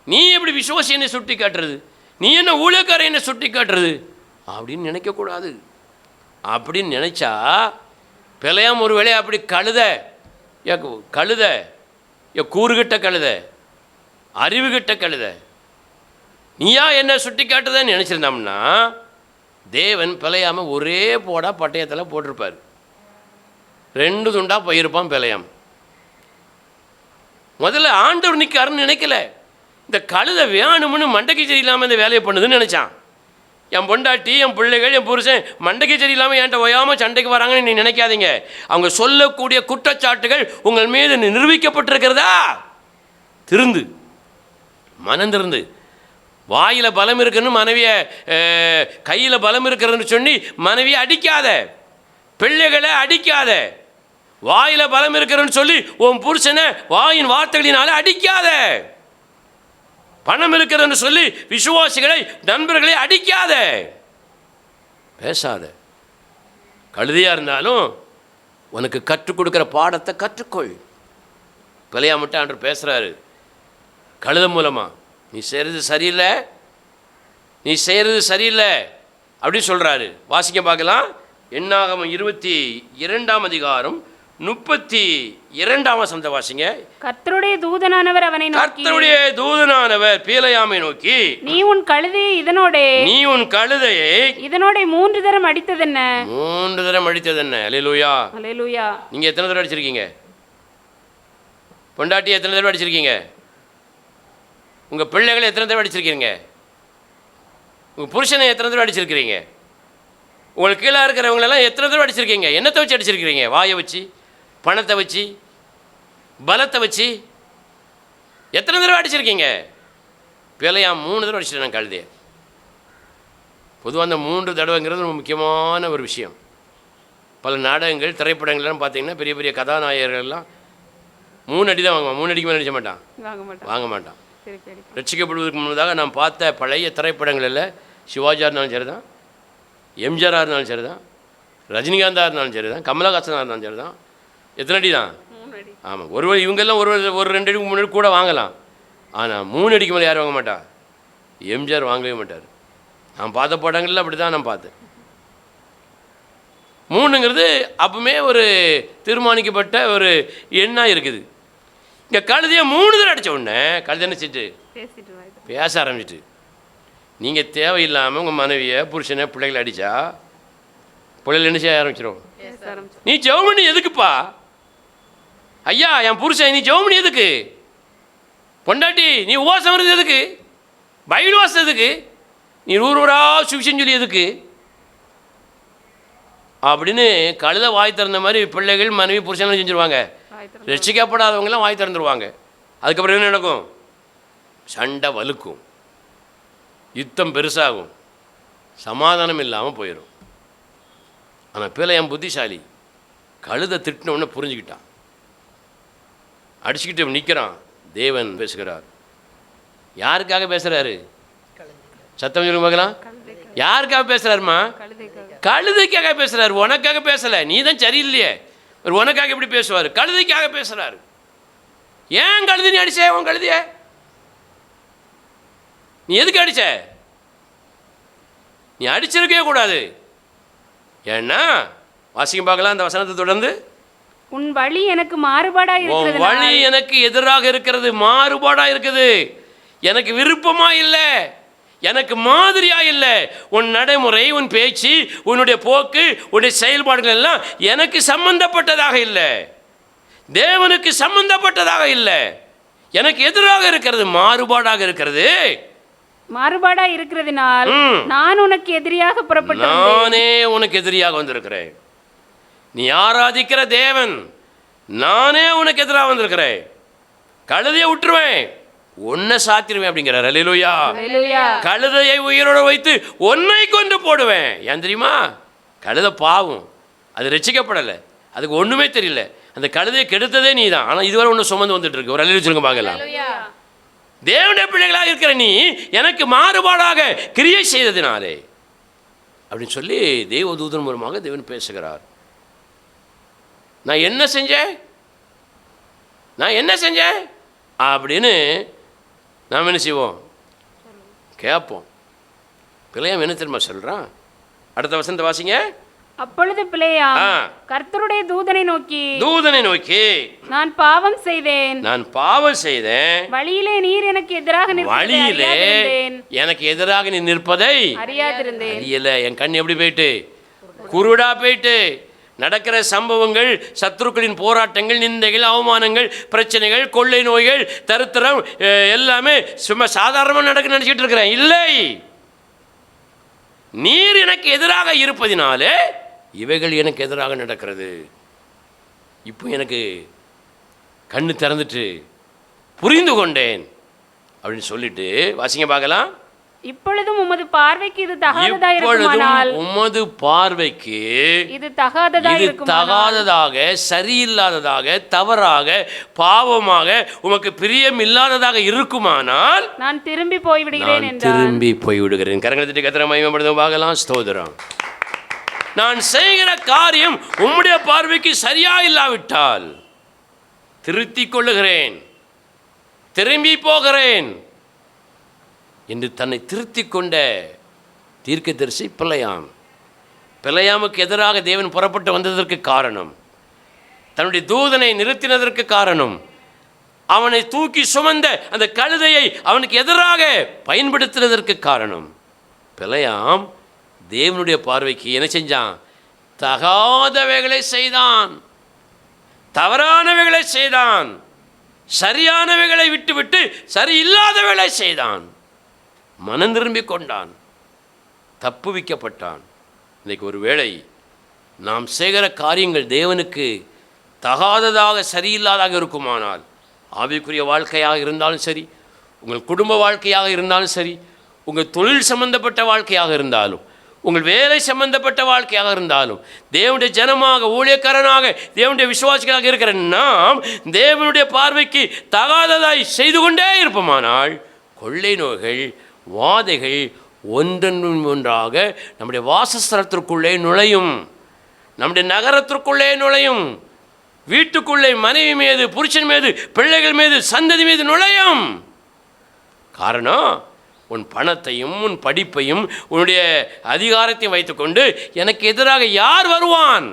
நீ எப்படி விசுவாசி என்ன சுட்டி காட்டுறது, நீ என்ன ஊழியக்காரன் என்ன சுட்டி காட்டுறது அப்படின்னு நினைக்கக்கூடாது. அப்படின்னு நினைச்சா பிலேயாம் ஒரு வேளையை அப்படி கழுத கூறுகிட்ட கழுத, அறிவுகிட்ட கழுத, நீயா என்ன சுட்டி காட்டுறதுன்னு நினச்சிருந்தோம்னா தேவன் பிலேயாம ஒரே போடா பட்டயத்தில் போட்டிருப்பார். 2 துண்டாக போயிருப்பான் பிலேயாம். முதல்ல ஆண்டவர் நிற்காருன்னு நினைக்கல, இந்த கழுத வேணும்னு மண்டைக்கு சரியில்லாமல் இந்த வேலையை பண்ணுதுன்னு நினச்சான். என் பொண்டாட்டி, என் பிள்ளைகள், என் புருஷன் மண்டைக்கு சரியில்லாமல் என்கிட்ட ஓயாமல் சண்டைக்கு வராங்கன்னு நீ நினைக்காதீங்க. அவங்க சொல்லக்கூடிய குற்றச்சாட்டுகள் உங்கள் மீது நிரூபிக்கப்பட்டிருக்கிறதா? மனந்திருந்து வாயில் பலம் இருக்குன்னு மனைவியை, கையில் பலம் இருக்கிறதுன்னு சொல்லி மனைவியை அடிக்காத, பிள்ளைகளை அடிக்காத, வாயில பலம் இருக்கிறன்னு சொல்லி உன் புருஷனை வாயின் வார்த்தைகளினால அடிக்காத. பணம் இருக்கிறன்னு சொல்லி விசுவாசிகளை நண்பர்களை அடிக்காத, பேசாத. கழுதையா இருந்தாலும் உனக்கு கற்றுக் கொடுக்குற பாடத்தை கற்றுக்கொள். பிள்ளையா மட்டும் ஆண்டவர் பேசுறாரு கழுத மூலமா, நீ செய்கிறது சரியில்லை, நீ செய்கிறது சரியில்லை அப்படின்னு சொல்கிறாரு. வாசிக்க பார்க்கலாம். என்னாகமம் 22ஆம் அதிகாரம் 32ஆம் வசனத்தை வாசிங்க. கர்த்தருடைய தூதனானவர் அவனை நோக்கி, கர்த்தருடைய தூதனானவர் பீலையாமை நோக்கி, நீ உன் கழுதையை இதனோட 3 தரம் அடித்ததென்ன? 3 தரம் அடித்ததென்ன? அல்லேலூயா, அல்லேலூயா. நீங்கள் எத்தனை தடவை அடிச்சிருக்கீங்க? பொண்டாட்டி எத்தனை தடவை அடிச்சிருக்கீங்க? உங்கள் பிள்ளைகளை எத்தனை தடவை அடிச்சிருக்கீங்க? உங்கள் புருஷனை எத்தனை தடவை அடிச்சிருக்கிறீங்க? உங்களுக்கு கீழே இருக்கிறவங்களெல்லாம் எத்தனை தடவை அடிச்சிருக்கீங்க? என்னத்தை வச்சு அடிச்சிருக்கிறீங்க? வாயை வச்சு, பணத்தை வச்சு, பலத்தை வச்சு எத்தனை தடவை அடிச்சிருக்கீங்க? பிள்ளையா 3 தடவை அடிச்சிட்டேன் நான் கழுதையை. பொதுவாக அந்த 3 தடவைங்கிறது ரொம்ப முக்கியமான ஒரு விஷயம். பல நாடகங்கள் திரைப்படங்கள்லாம் பார்த்தீங்கன்னா பெரிய பெரிய கதாநாயகர்கள்லாம் 3 அடி தான் வாங்குவான். 3 அடிக்கு மேலே அடிக்க மாட்டான், வாங்க மாட்டான். ரட்சிக்கப்படுவதற்கு முன்னதாக நான் பார்த்த பழைய திரைப்படங்களில் சிவாஜியாக இருந்தாலும் சரி தான், எம்ஜிஆராக இருந்தாலும் சரி தான், ரஜினிகாந்தாக இருந்தாலும் சரி தான், கமலஹாசனாக இருந்தாலும் சரி தான், எத்தனை அடி தான்? ஆமாம். இவங்கெல்லாம் ஒரு 2 அடி 3 அடி கூட வாங்கலாம். ஆனால் 3 அடிக்கு மேலே யாரும் வாங்க மாட்டா. எம்ஜிஆர் வாங்கவே மாட்டார். நான் பார்த்த படங்களில் அப்படி தான் நான் பார்த்தேன். 3ங்கிறது அப்பவுமே ஒரு தீர்மானிக்கப்பட்ட ஒரு எண்ணாக இருக்குது. இங்கே கழுதையை 3 தடவை அடித்த உடனே கழுதை என்ன செஞ்சுட்டு பேச ஆரம்பிச்சிட்டு. நீங்கள் தேவையில்லாமல் உங்கள் மனைவியை, புருஷனை, பிள்ளைகளை அடித்தா பிள்ளைகள் என்ன செய்ய ஆரம்பிச்சிடும்? நீ ஜெபம் பண்ணி எதுக்குப்பா? ஐயா என் புருஷன், நீ ஜெபம் பண்ணி எதுக்கு? பொண்டாட்டி நீ உபவாசம் வருது எதுக்கு? பைபிள் வாசம் எதுக்கு? நீ ஊரா சுவிசேஷம் சொல்லி எதுக்கு? அப்படின்னு கழுத வாய் திறந்த மாதிரி பிள்ளைகள், மனைவி, புருஷன்லாம் செஞ்சுருவாங்க. ரட்சிக்கப்படாதவங்களாம் வாய் திறந்துருவாங்க. அதுக்கப்புறம் என்ன நடக்கும்? சண்டை வலுக்கும், யுத்தம் பெருசாகும், சமாதானம் இல்லாமல் போயிடும். ஆனால் பிள்ளையன் புத்திசாலி, கழுதை திட்டின உடனே புரிஞ்சுக்கிட்டான். அடிச்சுக்கிட்டு நிற்கிறான். தேவன் பேசுகிறார். யாருக்காக பேசுகிறாரு? சத்தம் சொல்லுங்க பார்க்கலாம். யாருக்காக பேசுகிறாருமா? கழுதைக்காக பேசுகிறார், உனக்காக பேசலை. நீ தான் சரியில்லையே. ஒரு உனக்காக எப்படி பேசுவார்? கழுதைக்காக பேசுகிறாரு. ஏன் கழுதை நீ அடிச்ச? உன் கழுதைய நீ எதுக்கு அடிச்ச? நீ அடிச்சிருக்கவே கூடாது. ஏன்னா வாசிக்க பார்க்கலாம் அந்த வசனத்தை தொடர்ந்து. உன் வழி எனக்கு மாறுபாடா இருக்கிறது. உன் வழி எனக்கு எதிராக இருக்கிறது, மாறுபாடா இருக்குது. எனக்கு விருப்பமா இல்லை, எனக்கு மாதிரியா இல்லை. உன் நடைமுறை, உன் பேச்சு, உன்னுடைய போக்கு, உன்னுடைய செயல்பாடுகள் எல்லாம் எனக்கு சம்பந்தப்பட்டதாக இல்லை, தேவனுக்கு சம்பந்தப்பட்டதாக இல்லை. எனக்கு எதிராக இருக்கிறது, மாறுபாடாக இருக்கிறது. மாறுபாடா இருக்கிறதுனால் நான் உனக்கு எதிரியாக புறப்பட்டு நானே உனக்கு எதிரியாக வந்திருக்கிறேன். நீ ஆராதிக்கிற தேவன், நானே உனக்கு எதிராக வந்திருக்கிறேன். கழுதையை விட்டுருவேன், உன்னை சாத்திருவேன் அப்படிங்கிறார். அல்லேலூயா. கழுதையை உயிரோட வைத்து உன்னை கொண்டு போடுவேன். ஏன் தெரியுமா? கழுதை பாவம், அது ரட்சிக்கப்படலை, அதுக்கு ஒன்றுமே தெரியல. அந்த கழுதையை கெடுத்ததே நீ தான். ஆனால் இதுவரை ஒன்று சுமந்து வந்துட்டு இருக்கு. ஒரு அல்லேலூயா சொல்லுங்க பார்க்கலாம். தேவனுடைய பிள்ளைகளாக இருக்கிற நீ எனக்கு மாறுபாடாக கிரியை செய்ததினாலே அப்படின்னு சொல்லி தேவதூதன் மூலமாக தேவன் பேசுகிறார். நான் என்ன செஞ்சேன் அப்படின்னு நாம் என்ன செய்வோம்? கேட்போம். பிள்ளையாம் என்ன தெரியுமா சொல்கிறான்? அடுத்த வசனத்தை வாசிங்க. அப்பொழுது பிள்ளையாம் கர்த்தருடைய தூதனை நோக்கி, நான் பாவம் செய்தேன், வழியிலே நீர் எனக்கு எதிராக நீ நிற்பதை அறியாதிருந்தேன். அறியல. என் கண் எப்படி போயிட்டு? குருடா போயிட்டு. நடக்கிற சம்பவங்கள், சத்துருக்களின் போராட்டங்கள், நிந்தைகள், அவமானங்கள், பிரச்சனைகள், கொள்ளை நோய்கள், தரித்திரம் எல்லாமே சும்மா சாதாரணமாக நடக்க நினச்சிட்டு இருக்கிறேன். இல்லை, நீர் எனக்கு எதிராக இருப்பதினாலே இவைகள் எனக்கு எதிராக நடக்கிறது. இப்போ எனக்கு கண்ணு திறந்துட்டு புரிந்து கொண்டேன் அப்படின்னு சொல்லிட்டு வாசிங்க பார்க்கலாம். இப்பொழுதும் உமது பார்வைக்கு இது தகாததாய் இருக்குமானால் உமது பார்வைக்கு இது தகாததாய் இது இருக்குமானால் தகாததாக, சரியில்லாததாக, தவறாக, பாவமாக, உமக்கு பிரியம் இல்லாததாக இருக்குமானால் நான் திரும்பி போய்விடுகிறேன் நான் என்றார். திரும்பி போய்விடுகிறேன். கரங்களை தட்டி கர்த்தரை மகிமைப்படுத்த பார்க்கலாம். ஸ்தோத்திரம். நான் செய்கிற காரியம் உம்முடைய பார்வைக்கு சரியா இல்லாவிட்டால் திருத்திக் கொள்ளுகிறேன், திரும்பி போகிறேன் என்று தன்னை திருத்திக் கொண்ட தீர்க்கதரிசி பிலேயாம். பிலேயாமுக்கு எதிராக தேவன் புறப்பட்டு வந்ததற்கு காரணம், தன்னுடைய தூதனை நிறுத்தினதற்கு காரணம், அவனை தூக்கி சுமந்த அந்த கழுதையை அவனுக்கு எதிராக பயன்படுத்தினதற்கு காரணம். பிலேயாம் தேவனுடைய பார்வைக்கு என்ன செஞ்சான்? தகாதவைகளை செய்தான், தவறானவைகளை செய்தான், சரியானவைகளை விட்டுவிட்டு சரியில்லாதவைகளை செய்தான். மனம் திரும்பி கொண்டான், தப்புவிக்கப்பட்டான். இன்றைக்கு ஒருவேளை நாம் செய்கிற காரியங்கள் தேவனுக்கு தகாததாக, சரியில்லாதாக இருக்குமானால், ஆவிக்குரிய வாழ்க்கையாக இருந்தாலும் சரி, உங்கள் குடும்ப வாழ்க்கையாக இருந்தாலும் சரி, உங்கள் தொழில் சம்பந்தப்பட்ட வாழ்க்கையாக இருந்தாலும், உங்கள் வேலை சம்பந்தப்பட்ட வாழ்க்கையாக இருந்தாலும், தேவனுடைய ஜனமாக, ஊழியக்காரனாக, தேவனுடைய விசுவாசிகளாக இருக்கிற நாம் தேவனுடைய பார்வைக்கு தகாததாய் செய்து கொண்டே இருப்போமானால், கொள்ளை நோய்கள், வாதைகள் ஒன்றன் ஒன்றாக நம்முடைய வாசஸ்தலத்திற்குள்ளே நுழையும், நம்முடைய நகரத்திற்குள்ளே நுழையும், வீட்டுக்குள்ளே மனைவி மீது, புருஷன் மீது, பிள்ளைகள் மீது, சந்ததி மீது நுழையும். காரணம், உன் பணத்தையும் உன் படிப்பையும் உன்னுடைய அதிகாரத்தையும் வைத்துக்கொண்டு எனக்கு எதிராக யார் வருவான்,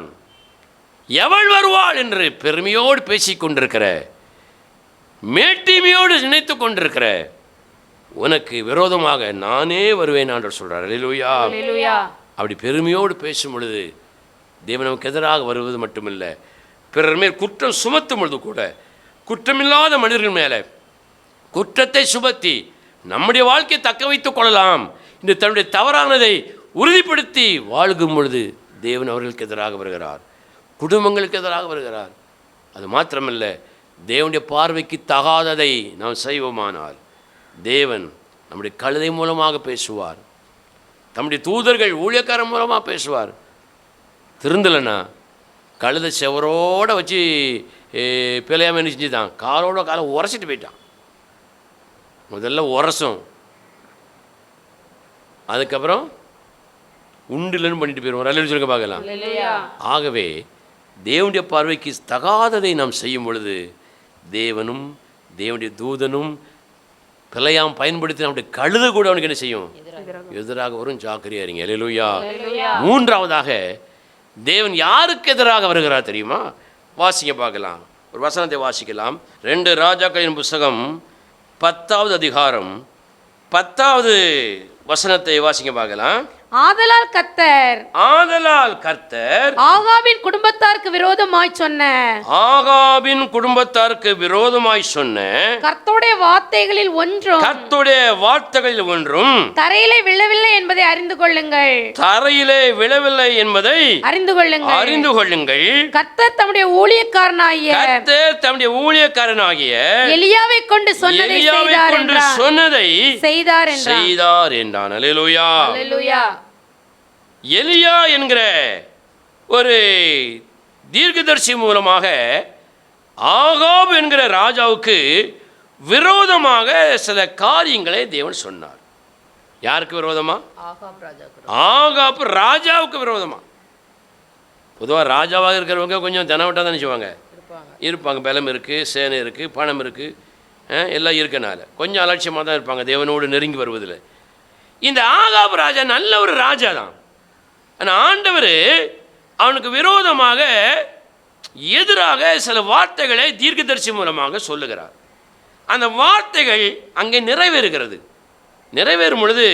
எவள் வருவாள் என்று பெருமையோடு பேசிக் கொண்டிருக்கிற, மேட்டிமையோடு நினைத்து கொண்டிருக்கிற உனக்கு விரோதமாக நானே வருவேன் என்று சொல்றார். அல்லேலூயா. அப்படி பெருமையோடு பேசும் பொழுது தேவன் நமக்கு எதிராக வருவது மட்டுமில்ல, பிறர் மேல் குற்றம் சுமத்தும் பொழுது கூட குற்றமில்லாத மனிதர்கள் மேலே குற்றத்தை சுமத்தி நம்முடைய வாழ்க்கையை தக்க வைத்துக் கொள்ளலாம் என்று தன்னுடைய தவறானதை உறுதிப்படுத்தி வாழ்கும் பொழுது தேவன் அவர்களுக்கு எதிராக வருகிறார், குடும்பங்களுக்கு எதிராக வருகிறார். அது மாத்திரமல்ல, தேவனுடைய பார்வைக்கு தகாததை நாம் செய்வோமானால் தேவன் நம்முடைய கழுதை மூலமாக பேசுவார், நம்முடைய தூதர்கள் ஊழியக்காரன் மூலமாக பேசுவார். திருந்தலைன்னா கழுதை செவரோடு வச்சு பிழையாம என்ன செஞ்சுதான், காலோட காலை உரசிட்டு போயிட்டான். முதல்ல உரசும், அதுக்கப்புறம் உண்டுலன்னு பண்ணிட்டு போயிடுவோம். ரயில் சொல்லுங்க பார்க்கலாம். ஆகவே தேவனுடைய பார்வைக்கு தகாததை நாம் செய்யும் பொழுது தேவனும் தேவனுடைய தூதனும் பிழையாம் பயன்படுத்தி நம்முடைய கழுதை கூட அவனுக்கு என்ன செய்யும்? எதிராக வரும். ஜாக்கிரதையா இருங்க. அல்லேலூயா. மூன்றாவதாக தேவன் யாருக்கு எதிராக வருகிறார் தெரியுமா? வாசிக்க பார்க்கலாம், ஒரு வசனத்தை வாசிக்கலாம். 2 ராஜாக்களின் புஸ்தகம் 10வது அதிகாரம் 10வது வசனத்தை வாசிக்க பார்க்கலாம். ஆதலால் கர்த்தர் ஆகாபின் குடும்பத்தாருக்கு விரோதமாய் சொன்ன கர்த்தருடைய வார்த்தைகளில் ஒன்றும் தரையிலே விழவில்லை என்பதை அறிந்து கொள்ளுங்கள். கர்த்தர் தம்முடைய ஊழியக்காரனாகிய எலியாவை கொண்டு சொன்னதை செய்தார் என்றான். அல்லேலூயா. எலியா என்கிற ஒரு தீர்க்கதரிசி மூலமாக ஆகாப் என்கிற ராஜாவுக்கு விரோதமாக சில காரியங்களை தேவன் சொன்னார். யாருக்கு விரோதமா? ஆகாப் ராஜாவுக்கு விரோதமா. பொதுவாக ராஜாவாக இருக்கிறவங்க கொஞ்சம் தனவட்டாக தான் நினைச்சுவாங்க இருப்பாங்க. பலம் இருக்குது, சேனை இருக்குது, பணம் இருக்குது, எல்லாம் இருக்கனால கொஞ்சம் அலட்சியமாக தான் இருப்பாங்க தேவனோடு நெருங்கி வருவதில். இந்த ஆகாப் ராஜா நல்ல ஒரு ராஜா தான். ஆனால் ஆண்டவர் அவனுக்கு விரோதமாக எதிராக சில வார்த்தைகளை தீர்க்கதரிசி மூலமாக சொல்லுகிறார். அந்த வார்த்தைகள் அங்கே நிறைவேறுகிறது. நிறைவேறும் பொழுது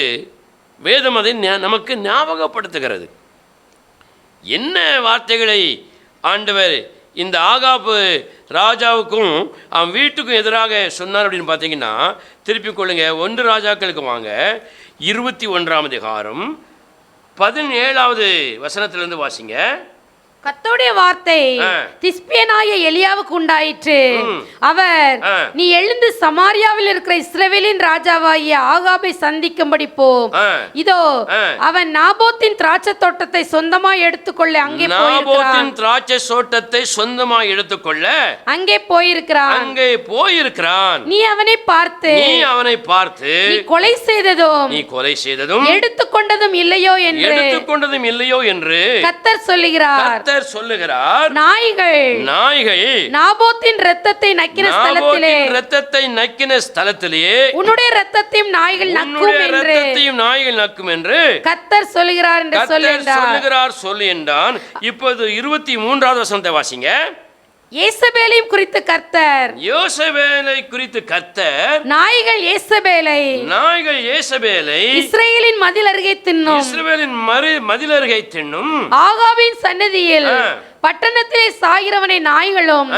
வேதம் அதை நமக்கு ஞாபகப்படுத்துகிறது. என்ன வார்த்தைகளை ஆண்டவர் இந்த ஆகாப் ராஜாவுக்கும் அவன் வீட்டுக்கும் எதிராக சொன்னார் அப்படின்னு பார்த்தீங்கன்னா, திருப்பிக் கொள்ளுங்க. 1 ராஜாக்களுக்கு வாங்க, 21ஆம் அதிகாரம் 17வது வசனத்திலிருந்து வாசிங்க. கர்த்தருடைய வார்த்தை திஸ்பியனாய எலியாவுக்கு உண்டாயிற்று. அவர், நீ எழுந்து சமாரியாவில் இருக்கிற இஸ்ரவேலின் ராஜாவாகிய ஆகாபை சந்திக்கும்படி போம். இதோ அவன் நாபோத்தின் திராட்சை தோட்டத்தை சொந்தமாய் எடுத்துக்கொள்ள அங்கே போயிருக்கிறான். திராட்சை தோட்டத்தை சொந்தமாய் எடுத்துக்கொள்ள அங்கே போயிருக்கிறான். நீ அவனை பார்த்து நீ கொலை செய்ததும் எடுத்துக்கொண்டதும் இல்லையோ என்று கர்த்தர் சொல்லுகிறார். நாய்கள் நாபோத்தின் இரத்தத்தை நக்கின ஸ்தலத்திலே உன்னுடைய இரத்தத்தையும் நாய்கள் நக்கும் என்று கர்த்தர் சொல்லுகிறார் என்று சொல்லி என்றான். இப்போது 23வது வசனத்தை வாசிங்க. யேசபேலையும் குறித்து கர்த்தர், நாய்கள் யேசபேலை இஸ்ரவேலின் மதில் அருகே தின்னும், ஆகாபின் சன்னதியில் பட்டணத்திலே சாகிறவனை நாய்களும்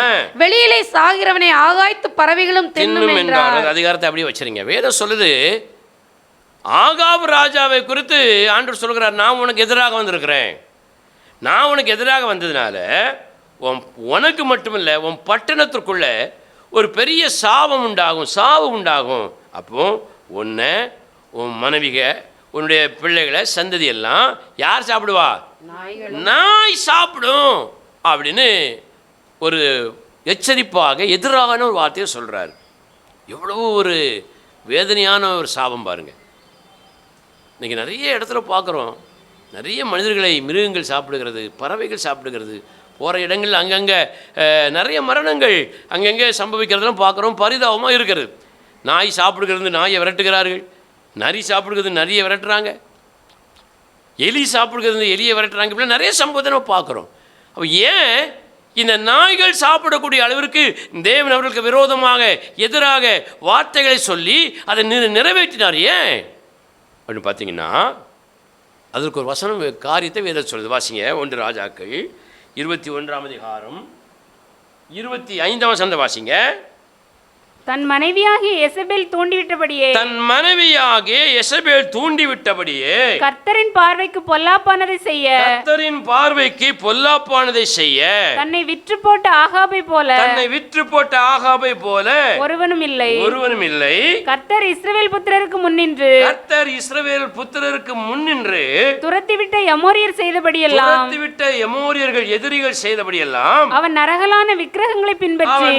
வெளியிலே சாகிறவனை ஆகாய்த்து பறவைகளும் தின்னும் என்றார். அதிகாரத்தை அப்படியே வச்சிருங்க. வேதம் சொல்லுது, ஆகாப் ராஜாவை குறித்து ஆண்டவர் சொல்கிறார், நான் உனக்கு எதிராக வந்திருக்கிறேன். நான் உனக்கு எதிராக வந்ததுனால உனக்கு மட்டுமில்லை, உன் பட்டணத்திற்குள்ள ஒரு பெரிய சாவு உண்டாகும். அப்போ உன்னை, உன் மனைவிக, உன்னுடைய பிள்ளைகளை, சந்ததி எல்லாம் யார் சாப்பிடுவா? நாய் சாப்பிடும் அப்படின்னு ஒரு எச்சரிப்பாக எதிரான ஒரு வார்த்தையை சொல்கிறார். எவ்வளோ ஒரு வேதனையான ஒரு சாபம் பாருங்க. இன்றைக்கி நிறைய இடத்துல பார்க்குறோம், நிறைய மனிதர்களை மிருகங்கள் சாப்பிடுகிறது, பறவைகள் சாப்பிடுகிறது. போகிற இடங்கள் அங்கங்கே நிறைய மரணங்கள் அங்கங்கே சம்பவிக்கிறதெல்லாம் பார்க்குறோம். பரிதாபமாக இருக்கிறது. நாய் சாப்பிடுகிறது, நாயை விரட்டுகிறார்கள். நரி சாப்பிடுகிறது, நரியை விரட்டுறாங்க. எலி சாப்பிடுகிறது, எலியை விரட்டுறாங்க. இப்படி நிறைய சம்பவத்தை நம்ம பார்க்குறோம். அப்போ ஏன் இந்த நாய்கள் சாப்பிடக்கூடிய அளவிற்கு தேவன் அவர்களுக்கு விரோதமாக எதிராக வார்த்தைகளை சொல்லி அதை நிறைவேற்றினார்? ஏன் அப்படின்னு பார்த்தீங்கன்னா, அதற்கு ஒரு வசனம் காரியத்தை வேதம் சொல்லுது. வாசிங்க. 1 ராஜாக்கள் 21ஆம் அதிகாரம் 25ஆம் வசனத்தை வாசிங்க. தன் மனைவியாகிய எசபேல் தூண்டிவிட்டபடியே கர்த்தரின் பார்வைக்கு பொல்லாப்பானதை செய்ய தன்னை விற்று போட்ட ஆகாபை போல ஒருவனும் இல்லை. கர்த்தர் இஸ்ரவேல் புத்திரருக்கு முன்னின்று துரத்திவிட்ட எமோரியர் எதிரிகள் செய்தபடியெல்லாம் அவன் நரகலான விக்கிரகங்களை பின்பற்றி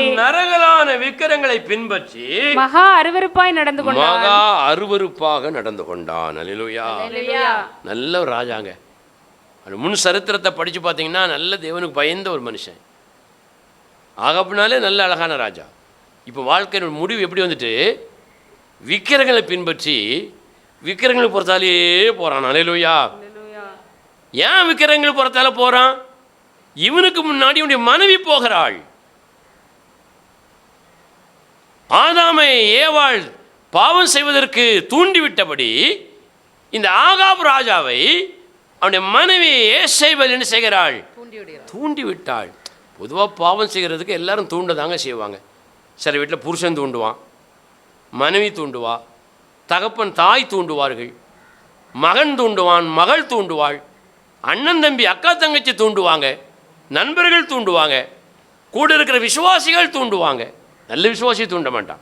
மகா அருவருப்பாக நடந்து கொண்டான். அல்லேலூயா. நல்ல ஒரு ராஜாங்க. முன் சரித்திரத்தை படித்து பார்த்தீங்கன்னா நல்ல தேவனுக்கு பயந்த ஒரு மனுஷன். ஆகாப்னாலே நல்ல அழகான ராஜா. இப்போ வாழ்க்கையோட முடிவு எப்படி வந்துட்டு, விக்கிரகங்களை பின்பற்றி விக்கிரகங்களை பொறுத்தாலே போகிறான். அல்லேலூயா. ஏன் விக்கிரகங்களை பொறுத்தால போகிறான்? இவனுக்கு முன்னாடி இவனுடைய மனைவி போகிறாள். ஆதாமை ஏவாள் பாவம் செய்வதற்கு தூண்டிவிட்டபடி இந்த ஆகாப் ராஜாவை அவனுடைய மனைவி ஏசேபேல் என்ன செய்கிறாள்? தூண்டிவிட்டாள். பொதுவாக பாவம் செய்கிறதுக்கு எல்லாரும் தூண்டதாங்க செய்வாங்க. சில வீட்டில் புருஷன் தூண்டுவான், மனைவி தூண்டுவா, தகப்பன் தாய் தூண்டுவார்கள், மகன் தூண்டுவான், மகள் தூண்டுவாள், அண்ணன் தம்பி அக்கா தங்கச்சி தூண்டுவாங்க, நண்பர்கள் தூண்டுவாங்க, கூட இருக்கிற விசுவாசிகள் தூண்டுவாங்க. நல்ல விசுவாசி தூண்ட மாட்டான்.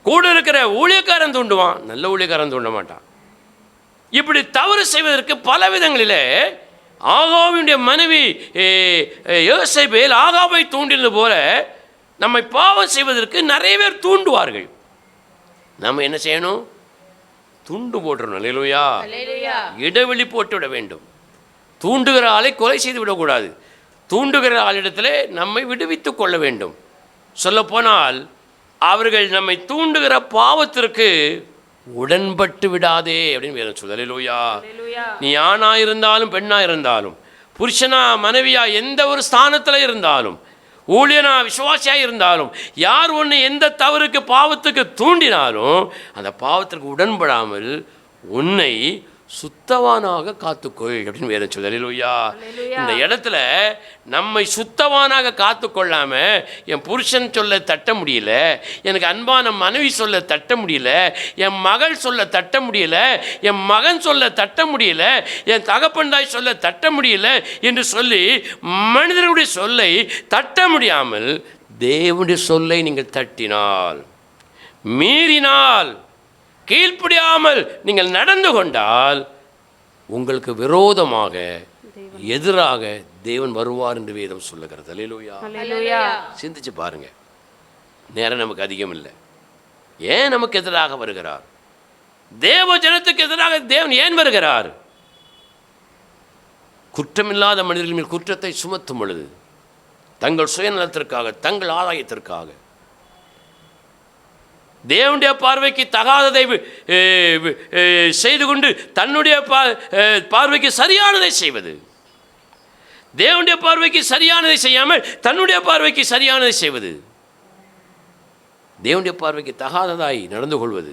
கூட இருக்கிற ஊழியக்காரன் தூண்டுவான், நல்ல ஊழியக்காரன் தூண்ட மாட்டான். இப்படி தவறு செய்வதற்கு பல விதங்களில் ஆகாபினுடைய மனைவி யோசேபேல் ஆகாபை தூண்டினது போல நம்மை பாவம் செய்வதற்கு நிறைய பேர் தூண்டுவார்கள். நம்ம என்ன செய்யணும்? துண்டு போட்டுறணும். அல்லேலூயா. இடைவெளி போட்டு விட வேண்டும். தூண்டுகிற ஆளை கொலை செய்து விடக்கூடாது. தூண்டுகிற ஆளிடத்தில் நம்மை விடுவித்து கொள்ள வேண்டும். சொல்லப்போனால் அவர்கள் நம்மை தூண்டுகிற பாவத்திற்கு உடன்பட்டு விடாதே அப்படின்னு வேதம் சொல்லுது. அல்லேலூயா. நீ ஆணா இருந்தாலும் பெண்ணா இருந்தாலும், புருஷனா மனைவியா எந்த ஒரு ஸ்தானத்தில் இருந்தாலும், ஊழியனா விசுவாசியாக இருந்தாலும், யார் ஒன்று எந்த தவறுக்கு பாவத்துக்கு தூண்டினாலும் அந்த பாவத்திற்கு உடன்படாமல் உன்னை சுத்தவானாக காத்துக்கொள் அப்படின்னு வேதம் சொல்லுது. அல்லேலூயா. இந்த இடத்துல நம்மை சுத்தவானாக காத்துக்கொள்ளாம என் புருஷன் சொல்ல தட்ட முடியல, எனக்கு அன்பான மனைவி சொல்ல தட்ட முடியல, என் மகள் சொல்ல தட்ட முடியல, என் மகன் சொல்ல தட்ட முடியல, என் தகப்பன்தாய் சொல்ல தட்ட முடியல என்று சொல்லி மனிதர்களுடைய சொல்லை தட்ட முடியாமல் தேவனுடைய சொல்லை நீங்கள் தட்டினால், மீறினால், கீழ்ப்படியாமல் நீங்கள் நடந்து கொண்டால் உங்களுக்கு விரோதமாக எதிராக தேவன் வருவார் என்று வேதம் சொல்லுகிறது. அல்லேலூயா. சிந்திச்சு பாருங்க. நேரம் நமக்கு அதிகம் இல்லை. ஏன் நமக்கு எதிராக வருகிறார்? தேவ ஜனத்துக்கு எதிராக தேவன் ஏன் வருகிறார்? குற்றமில்லாத மனிதர்கள் மேல் குற்றத்தை சுமத்தும் பொழுது தங்கள் சுயநலத்திற்காக, தங்கள் ஆதாயத்திற்காக, தேவனுடைய பார்வைக்கு தகாததை செய்து கொண்டு தன்னுடைய பார்வைக்கு சரியானதை செய்வது, தேவனுடைய பார்வைக்கு சரியானதை செய்யாமல் தன்னுடைய பார்வைக்கு சரியானதை செய்வது, தேவனுடைய பார்வைக்கு தகாததாய் நடந்து கொள்வது,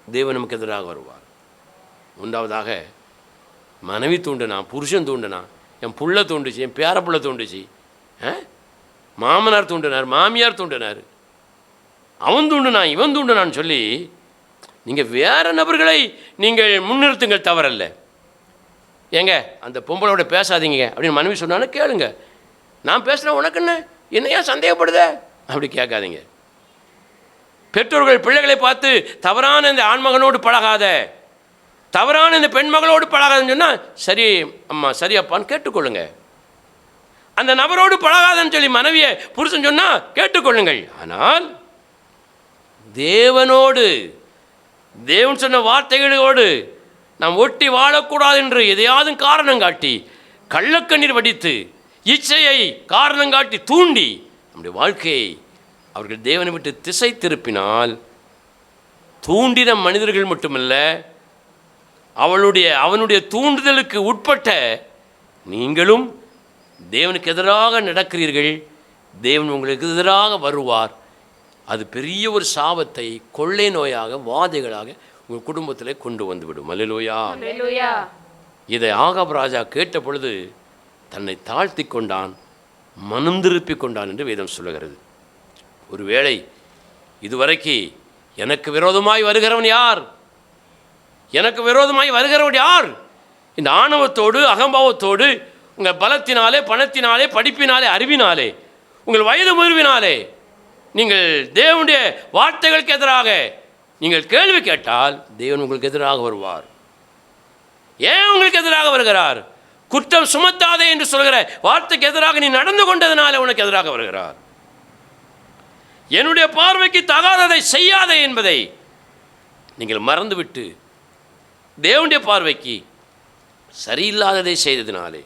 தேவன் நமக்கு எதிராக வருவார். மூன்றாவதாக மனைவி தூண்டினா, புருஷன் தூண்டினா, என் புள்ள தூண்டுச்சு, என் பேரப்புள்ள தூண்டுச்சு, மாமனார் தூண்டினார், மாமியார் தூண்டினார், அவன் தூண்டுனான், இவன் தூண்டுனான்னு சொல்லி நீங்கள் வேறு நபர்களை நீங்கள் முன்னிறுத்துங்கள், தவறல்ல. ஏங்க அந்த பொம்பளோட பேசாதீங்க அப்படின்னு மனைவி சொன்னாலும் கேளுங்க. நான் பேசுகிறேன், உனக்கு என்ன ஏன் சந்தேகப்படுத அப்படி கேட்காதீங்க. பெற்றோர்கள் பிள்ளைகளை பார்த்து தவறான இந்த ஆண்மகனோடு பழகாத, தவறான இந்த பெண்மகளோடு பழகாதுன்னு சொன்னால் சரி அம்மா, சரி அப்பான்னு கேட்டுக்கொள்ளுங்க. அந்த நபரோடு பழகாதன்னு சொல்லி மனைவியை புருஷன் சொன்னால் கேட்டுக்கொள்ளுங்கள். ஆனால் தேவனோடு, தேவன் சொன்ன வார்த்தைகளோடு நாம் ஒட்டி வாழக்கூடாது என்று எதையாவது காரணம் காட்டி, கள்ளக்கண்ணீர் வடித்து, இச்சையை காரணம் காட்டி தூண்டி நம்முடைய வாழ்க்கையை அவர்கள் தேவனை விட்டு திசை திருப்பினால், தூண்டின மனிதர்கள் மட்டுமல்ல, அவனுடைய தூண்டுதலுக்கு உட்பட்ட நீங்களும் தேவனுக்கு எதிராக நடக்கிறீர்கள். தேவன் உங்களுக்கு எதிராக வருவார். அது பெரிய ஒரு சாபத்தை, கொள்ளை நோயாக, வாதைகளாக உங்கள் குடும்பத்தில் கொண்டு வந்துவிடும். அல்லேலூயா. இதை ஆகாப் ராஜா கேட்ட பொழுது தன்னை தாழ்த்தி கொண்டான், மனம் திருப்பி கொண்டான் என்று வேதம் சொல்லுகிறது. ஒருவேளை இதுவரைக்கு எனக்கு விரோதமாய் வருகிறவன் யார், எனக்கு விரோதமாய் வருகிறவன் யார், இந்த ஆணவத்தோடு, அகம்பாவத்தோடு, உங்கள் பலத்தினாலே, பணத்தினாலே, படிப்பினாலே, அறிவினாலே, உங்கள் வயது முதிர்வினாலே நீங்கள் தேவனுடைய வார்த்தைகளுக்கு எதிராக நீங்கள் கேள்வி கேட்டால் தேவன் உங்களுக்கு எதிராக வருவார். ஏன் உங்களுக்கு எதிராக வருகிறார்? குற்றம் சுமத்தாதே என்று சொல்கிற வார்த்தைக்கு எதிராக நீ நடந்து கொண்டதனால உனக்கு எதிராக வருகிறார். என்னுடைய பார்வைக்கு தகாததை செய்யாதே என்பதை நீங்கள் மறந்துவிட்டு தேவனுடைய பார்வைக்கு சரியில்லாததை செய்ததினாலே,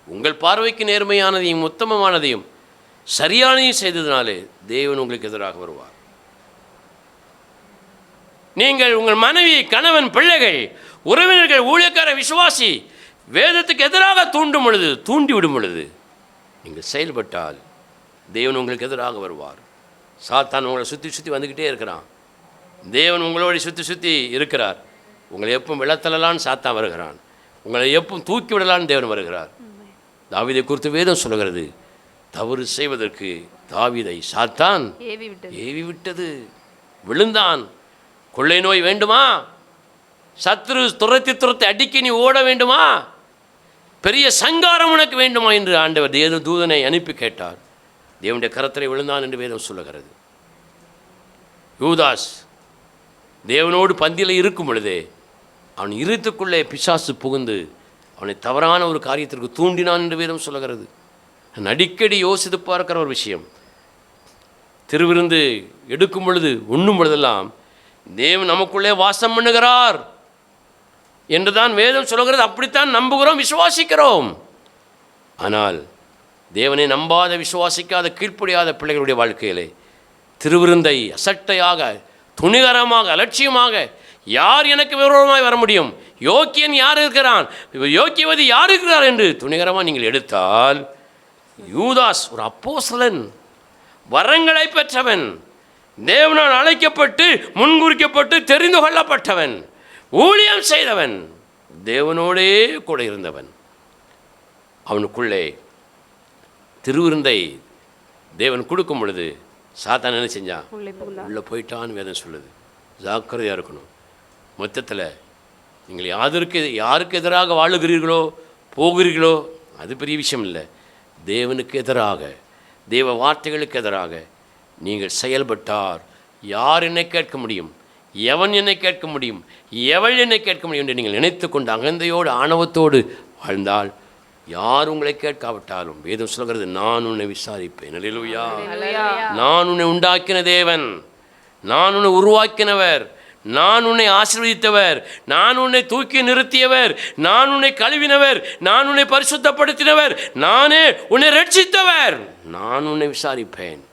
உங்கள் பார்வைக்கு நேர்மையானதையும் உத்தமமானதையும் சரியானதையும் செய்ததினாலே தேவன் உங்களுக்கு எதிராக வருவார். நீங்கள் உங்கள் மனைவி, கணவன், பிள்ளைகள், உறவினர்கள், ஊழியக்கார, விசுவாசி வேதத்துக்கு எதிராக தூண்டிவிடும் பொழுது நீங்கள் செயல்பட்டால் தேவன் உங்களுக்கு எதிராக வருவார். சாத்தான் உங்களை சுற்றி வந்துக்கிட்டே இருக்கிறான். தேவன் உங்களோட சுற்றி இருக்கிறார். உங்களை எப்பவும் விளத்தலான்னு சாத்தான் வருகிறான். உங்களை எப்பவும் தூக்கி விடலான்னு தேவன் வருகிறார். தாவீதை குறித்து வேதம் சொல்லுகிறது, தவறு செய்வதற்கு தாவீதை சாத்தான் ஏவி விட்டது. விழுந்தான். கொள்ளை நோய் வேண்டுமா? சத்துரு துரத்தி அடிக்க நீ ஓட வேண்டுமா? பெரிய சங்காரம் உனக்கு வேண்டுமா என்று ஆண்டவர் தூதனை அனுப்பி கேட்டார். தேவனுடைய கரத்திலே விழுந்தான் என்று வேதம் சொல்லுகிறது. யூதாஸ் தேவனோடு பந்தியில் இருக்கும் பொழுதே அவன் இருத்துக்குள்ளே பிசாசு புகுந்து அவனை தவறான ஒரு காரியத்திற்கு தூண்டினான் என்று வேதம் சொல்லுகிறது. நான் அடிக்கடி யோசித்து பார்க்கிற ஒரு விஷயம், திருவிருந்து எடுக்கும் பொழுது, உண்ணும் பொழுதெல்லாம் தேவன் நமக்குள்ளே வாசம் பண்ணுகிறார் என்றுதான் வேதம் சொல்லுகிறது. அப்படித்தான் நம்புகிறோம், விசுவாசிக்கிறோம். ஆனால் தேவனை நம்பாத, விசுவாசிக்காத, கீழ்ப்படியாத பிள்ளைகளுடைய வாழ்க்கையிலே திருவிருந்தை அசட்டையாக, துணிகரமாக, அலட்சியமாக, யார் எனக்கு விரோதமாய் வர முடியும், யோக்கியன் யார் இருக்கிறான், யோக்கியவதி யார் இருக்கிறார் என்று துணிகரமாக நீங்கள் எடுத்தால், யூதாஸ் ஒரு அப்போஸ்தலன், வரங்களை பெற்றவன், தேவனால் அழைக்கப்பட்டு, முன்குறிக்கப்பட்டு, தெரிந்து கொள்ளப்பட்டவன், ஊழியம் செய்தவன், தேவனோடே கூட இருந்தவன். அவனுக்குள்ளே திருவிருந்தை தேவன் கொடுக்கும் பொழுது சாத்தான் என்ன செஞ்சான்? உள்ளே போயிட்டான்னு வேதம் சொல்லுது. ஜாக்கிரதையாக இருக்கணும். மொத்தத்தில் நீங்கள் யாருக்கு எதிராக வாழுகிறீர்களோ போகிறீர்களோ அது பெரிய விஷயம் இல்லை. தேவனுக்கு எதிராக, தேவ வார்த்தைகளுக்கு எதிராக நீங்கள் செயல்பட்டார் யார் என்னை கேட்க முடியும், எவன் என்னை கேட்க முடியும், எவள் என்னை கேட்க முடியும் என்று நீங்கள் நினைத்து கொண்டு அகந்தையோடு ஆணவத்தோடு வாழ்ந்தால் யார் உங்களை கேட்காவிட்டாலும் வேதம் சொல்கிறது, நான் உன்னை விசாரிப்பேன். அல்லேலூயா. நான் உன்னை உண்டாக்கின தேவன், நான் உன்னை உருவாக்கினவர், நான் உன்னை ஆசீர்வதித்தவர், நான் உன்னை தூக்கி நிறுத்தியவர், நான் உன்னை கழுவினவர், நான் உன்னை பரிசுத்தப்படுத்தினவர், நானே உன்னை ரட்சித்தவர், நான் உன்னை விசாரிப்பேன்.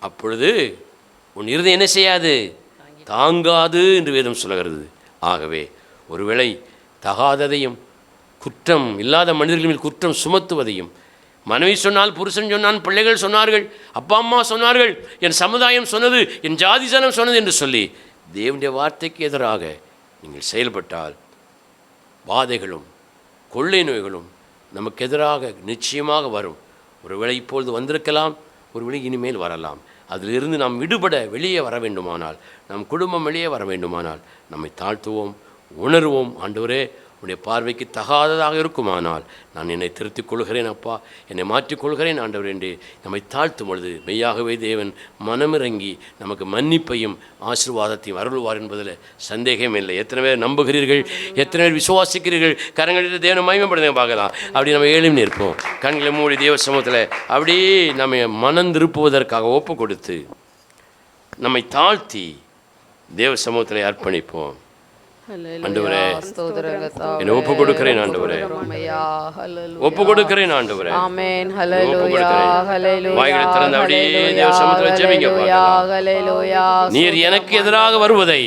அப்பொழுது உன் இருதயம் என்ன செய்யாது? தாங்காது என்று வேதம் சொல்கிறது. ஆகவே ஒருவேளை தகாததையும் குற்றம் இல்லாத மனிதர்கள் மேல் குற்றம் சுமத்துவதையும், மனைவி சொன்னால், புருஷன் சொன்னான், பிள்ளைகள் சொன்னார்கள், அப்பா அம்மா சொன்னார்கள், என் சமுதாயம் சொன்னது, என் ஜாதி ஜனம் சொன்னது என்று சொல்லி தேவனுடைய வார்த்தைக்கு எதிராக நீங்கள் செயல்பட்டால் வாதைகளும் கொள்ளை நோய்களும் நமக்கு எதிராக நிச்சயமாக வரும். ஒருவேளை இப்பொழுது வந்திருக்கலாம், ஒருவேளை இனிமேல் வரலாம். அதிலிருந்து நாம் விடுபட வெளியே வர வேண்டுமானால், நம் குடும்பம் வெளியே வர வேண்டுமானால் நம்மை தாழ்த்துவோம், உணர்வோம். ஆண்டவரே, உன்னுடைய பார்வைக்கு தகாததாக இருக்குமானால் நான் என்னை திருத்திக் கொள்கிறேன் அப்பா, என்னை மாற்றிக்கொள்கிறேன் ஆண்டவர் என்று நம்மை தாழ்த்தும் பொழுது மெய்யாகவே தேவன் மனமிறங்கி நமக்கு மன்னிப்பையும் ஆசீர்வாதத்தையும் அருள்வார் என்பதில் சந்தேகம் இல்லை. எத்தனை பேர் நம்புகிறீர்கள்? எத்தனை பேர் விசுவாசிக்கிறீர்கள்? கரங்களில் தேவனை மகிமைப்படுத்த பார்க்கலாம். அப்படி நம்ம எழும்பி நிற்போம், கண்களை மூடி தேவ சமூகத்தில் அப்படியே நம்ம மனம் திருப்புவதற்காக ஒப்பு கொடுத்து நம்மை தாழ்த்தி தேவ சமூகத்தில் அர்ப்பணிப்போம். ஆண்டவரே, என்னை ஒப்பு கொடுக்கிறேன் ஆண்டவரே, ஒப்பு கொடுக்கிறேன் ஆண்டவரே. ஆமென். ஹல்லேலூயா. ஹல்லேலூயா. வாய்களை திறந்து அப்படியே தேவ சமூகத்தில் ஜெபிங்க பார்க்கலாம். ஹல்லேலூயா. நீர் எனக்கு எதிராக வருவதை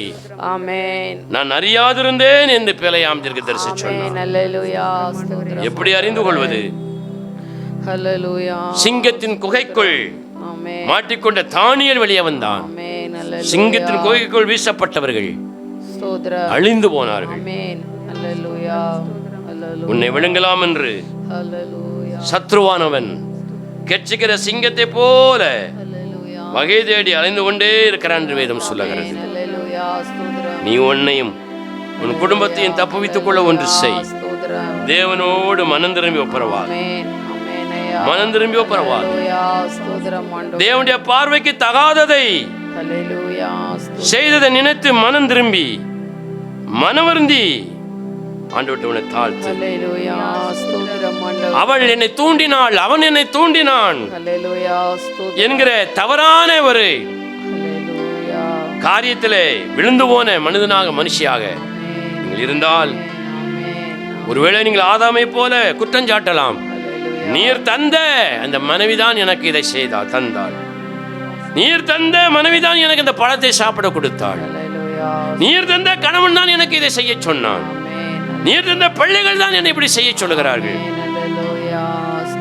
ஆமென் நான் அறியாதிருந்தேன் என்று பிழையாம் தீர்க்கதரிசி சொன்னார். ஹல்லேலூயா. எப்படி அறிந்து கொள்வது? ஹல்லேலூயா. சிங்கத்தின் குகைக்குள் ஆமென். மாட்டிக்கொண்ட தானியேல் வெளியே வந்தான். ஆமென். ஹல்லேலூயா. சிங்கத்தின் குகைக்குள் வீசப்பட்டவர்கள் ஸ்தோத்திரம். அழிந்து போனார்கள். ஆமென். ஹல்லேலூயா. ஹல்லேலூயா. உன்னை விழுங்கலாம் என்று ஹல்லேலூயா. சத்ருவானவன் கெச்சிக்கிற சிங்கத்தை போல ஹல்லேலூயா. வகை தேடி அலைந்து கொண்டே இருக்கிறான் என்று வேதம் சொல்லுகிறது. ஹல்லேலூயா. ஸ்தோத்திரம். நீ உன்னையும் உன் குடும்பத்தையும் தப்புவித்துக் கொள்ள ஒன்று செய். ஸ்தோத்திரம். தேவனோடு மனம் திரும்பி ஒப்புரவா, ஆமென். ஆமென் ஐயா. மனம் திரும்பி ஒப்புரவா. ஹல்லேலூயா. ஸ்தோத்திரம் ஆண்டவரே. தேவனுடைய பார்வைக்கு தகாததை ஹல்லேலூயா. செய்ததை நினைத்து மனம் திரும்பி மனவருந்தி ஆண்டவர்கிட்ட உன்னை தாழ்த்து. ஹல்லேலூயா. ஸ்தோத்திரம் ஆண்டவரே. அவள் என்னை தூண்டினாள், அவன் என்னை தூண்டினான் ஹல்லேலூயா. ஸ்தோத்திரம். என்கிற தவறான ஒரு ஹல்லேலூயா. காரியத்திலே விழுந்து போன மனிதனாக மனுஷியாக நீங்கள் இருந்தால், ஒருவேளை நீங்கள் ஆதாமை போல குற்றஞ்சாட்டலாம். நீர் தந்த அந்த மனைவிதான் எனக்கு இதை செய்தாள், தந்தாள். நீர் தந்த மனைவிதான் எனக்கு இந்த பழத்தை சாப்பிட கொடுத்தாள். ஹல்லேலூயா. நீர் தந்த கணவன் தான் எனக்கு இதை செய்ய சொன்னான். ஆமென். நீர் தந்த பிள்ளைகள் தான் என்னை இப்படி செய்ய சொல்லுகிறார்கள். ஹல்லேலூயா.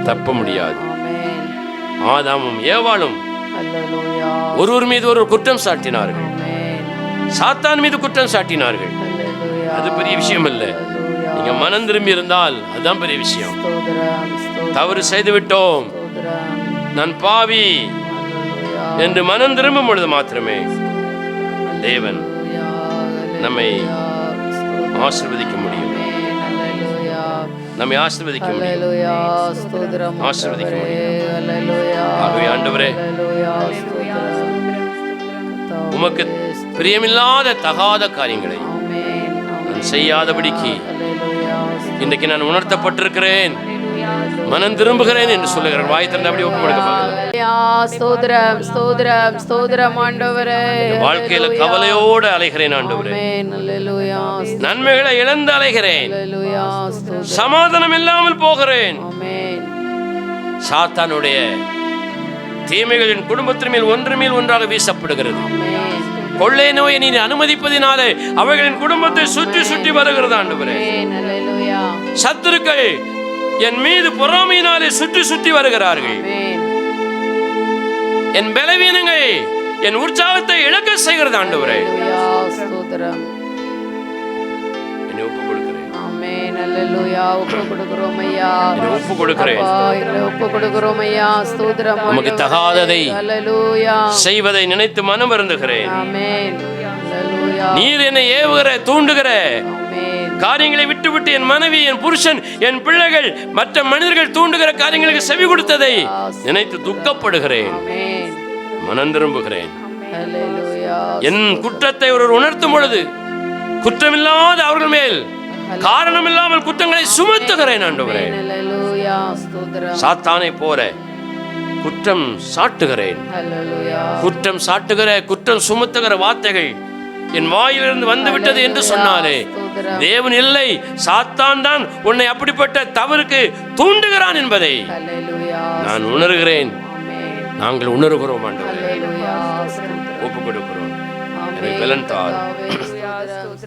தப்ப முடியாது. ஆமென். ஆதாமும் ஏவாளும் ஹல்லேலூயா. ஒருவர் மீது ஒரு குற்றம் சாட்டினார்கள். ஆமென். சாத்தான் மீது குற்றம் சாட்டினார்கள். ஹல்லேலூயா. அது பெரிய விஷயம் இல்லை. ஹல்லேலூயா. நீங்க மனம் திரும்பி இருந்தால் அதுதான் பெரிய விஷயம். ஸ்தோத்திரம். ஸ்தோத்திரம். தவறு செய்து விட்டோம், ஸ்தோத்திரம். நான் பாவி ஹல்லேலூயா. என்று மனம் திரும்பும் பொழுது மாத்திரமே தேவன் நம்மை ஆசீர்வதிக்க முடியும். ஹல்லேலூயா. நம்மை ஆசீர்வதிக்க முடியும். ஹல்லேலூயா. ஸ்தோத்திரம் ஆசீர்வதிக்க ஆண்டவரே. முடியும். ஹல்லேலூயா. ஆகவே ஆண்டவரே, ஹல்லேலூயா. ஸ்தோத்திரம். உமக்கு பிரியமில்லாத தகாத காரியங்களை ஆமென். நான் செய்யாதபடிக்கு ஹல்லேலூயா. இன்றைக்கு நான் உணர்த்தப்பட்டிருக்கிறேன், மனம் திரும்புகிறேன் என்று சொல்லுகிறேன். வாய் திறந்து அப்படியே ஒப்பு கொடுக்க பார்க்கலாம். ஹல்லேலூயா. ஸ்தோத்திரம். ஸ்தோத்திரம். ஸ்தோத்திரம் ஆண்டவரே. வாழ்க்கையில கவலையோடு அலைகிறேன் ஆண்டவரே. ஆமென். ஹல்லேலூயா. நன்மைகளை இழந்து அலைகிறேன், ஹல்லேலூயா. ஸ்தோத்திரம். சமாதானம் இல்லாமல் போகிறேன். ஆமென். சாத்தானுடைய தீமைகள் என் குடும்பத்தின் மேல் ஒன்று மேல் ஒன்றாக வீசப்படுகிறது. ஆமென். கொள்ளை நோயை நீ அனுமதிப்பதினாலே அவர்களின் குடும்பத்தை சுற்றி சுற்றி வருகிறது ஆண்டவரே. ஆமென். ஹல்லேலூயா. சத்துருக்கள் என் மீது பொறாமையினாலே சுற்றி சுற்றி வருகிறார்கள். ஆமென். என் பலவீனங்கள் என் உற்சாகத்தை இழக்க செய்கிறது ஆண்டவரே. ஹல்லேலூயா. ஸ்தோத்திரம். ஹalleluya. ஒப்பு கொடுக்கிறோம் ஐயா, ஒப்பு கொடுக்கிறேன். ஒப்பு கொடுக்கிறோம் ஐயா. ஸ்தோத்திரம். உமக்கு தகாததை ஹalleluya செய்வதை நினைத்து மனம் வருந்துகிறேன். ஆமென். ஹalleluya. நீர் என்னை ஏவுகிற தூண்டுகிற ஆமென். காரியங்களை விட்டு விட்டு என் மனைவி, என் புருஷன், என் பிள்ளைகள், மற்ற மனிதர்கள் தூண்டுகிற காரியங்களுக்கு செவி கொடுத்ததை நினைத்து துக்கப்படுகிறேன், ஆமென். மனம் திரும்புகிறேன். ஹalleluya. என் குற்றத்தை ஒருவர் உணர்த்தும் பொழுது குற்றமில்லாத அவர்கள் மேல் காரணம் இல்லாமல் குற்றங்களை சுமத்துகிறேன் ஆண்டவரே. ஹalleluya. ஸ்தோத்திரம். சாத்தானை போல குற்றம் சாட்டுகிறேன். ஹalleluya. குற்றம் சாட்டுகிற, குற்றம் சுமத்துகிற வார்த்தைகள் என் வாயிலிருந்து வந்து விட்டது என்று சொன்னாலே, தேவன் இல்லை, சாத்தான் தான் உன்னை அப்படிப்பட்ட தவறுக்கு தூண்டுகிறான் என்பதை ஹalleluya. நான் உணர்கிறேன். ஆமென். நாங்கள் உணர்கிறோம் ஆண்டவரே. ஹalleluya. ஒப்பு கொடுக்கிறோம். ஆமென். எனக்கு பலன் தாரும்,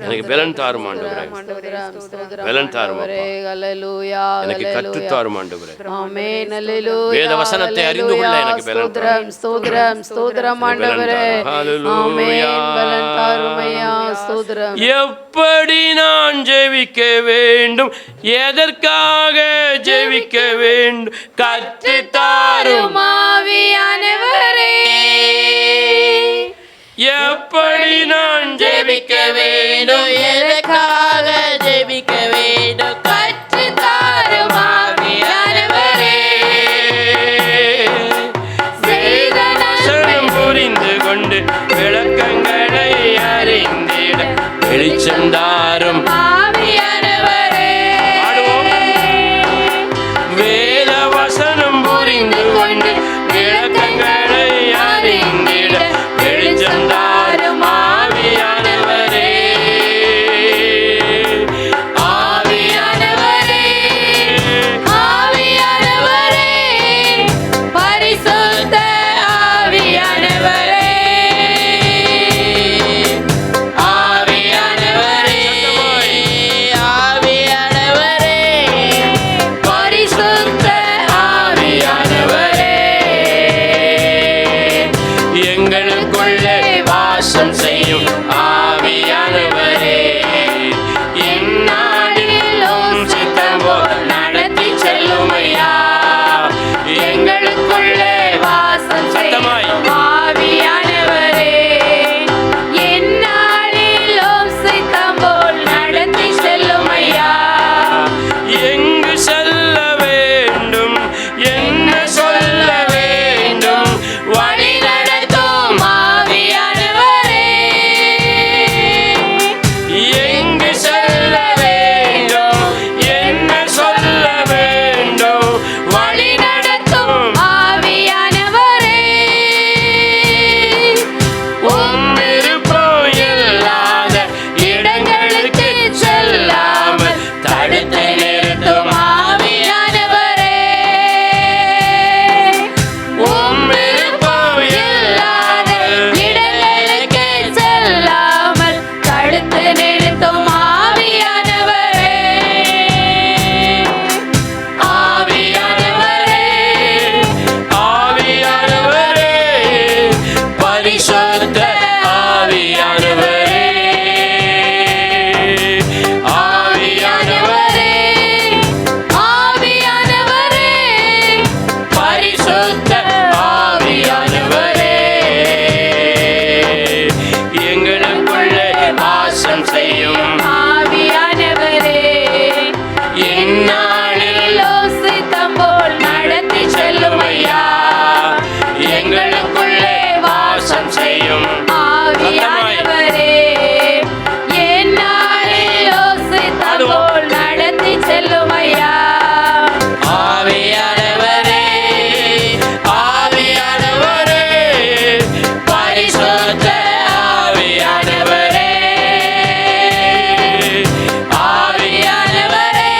எனக்கு பலன் தாரும் ஆண்டவரே. பலன் தாரும் அப்பா. ஹalleluya. எனக்கு கற்றுத்தாரும் ஆண்டவரே. ஆமென். ஹalleluya. வேத வசனத்தை அறிந்து கொள்ள எனக்கு பலன் தாரும். ஸ்தோத்திரம். ஸ்தோத்திரம் ஆண்டவரே. ஆமென். பலன் தாரும் ஐயா. ஸ்தோத்திரம். எப்படி நான் ஜெபிக்க வேண்டும், எதற்காக ஜெபிக்க வேண்டும், கற்றுத்தாரும் ஆவியானவரே. எப்படி நான் ஜெபிக்க வேண்டும், எதற்காக ஜெபிக்க வேண்டும், கற்றுத்தாரும் ஆவியானவரே. சரணம் புரிந்து கொண்டு விளக்கங்களை அறிந்திட வெளிச்சம் தாரும் ஆவியானவரே. வேத வசனம் புரிந்து கொண்டு விளக்கங்களை அறிந்திட வெளிச்சம் தாரும் ஆவியானவரே. ஆவியானவரே. ஆவியானவரே. பரிசுத்த ஆவியானவரே. ஆவியானவரே. ஆவியானவரே. பரிசுத்த ஆவியானவரே. எங்களுக்குள்ளே வாசம் செய்யும் ஆவியானவரே, இந்நாளிலும் சித்தம் போல் நடத்தி செல்லும் ஐயா. எங்களுக்குள்ளே வாசம் செய்யும் ஆவியானவரே, எந்நாளிலும் சித்தம் போல் நடத்தி செல்லும் ஐயா. எங்கு செல்ல வேண்டும், என்ன சொல்ல வேண்டும், வழி நடத்தும் ஆவியானவரே. எங்கு செல்ல வேண்டும், என்ன சொல்ல வேண்டும், வழி நடத்தும் ஆவியானவரே. உம் விருப்பம் இல்லாத இடங்களுக்கு செல்லாமல் தடுத்து நிறுத்தும் ஆவியானவரே. உம் விருப்பம் இல்லாத இடங்களுக்கு செல்லாமல் தடுத்து நிறுத்தும் ஆவியானவரே. ஆவியானவரே. ஆவியானவரே, பரிசுத்த ஆவியானவரே, ஆவியானவரே, ஆவியானவரே. பரிசுத்த ஆவியானவரே, எங்களுக்குள்ளே வாசம் செய்யும் ஆவியானவரே. இந்நாளில் சித்தம் போல் நடத்தி செல்லும் ஐயா. எங்களுக்குள்ளே வாசம் செய்யும் ஆவியானவரே. எந்நாளிலோ சித்தம் போல் நடத்தி செல்லும் ஐயா. ஆவியானவரே, ஆவியானவரே, பரிசுத்த ஆவியானவரே, ஆவியானவரே,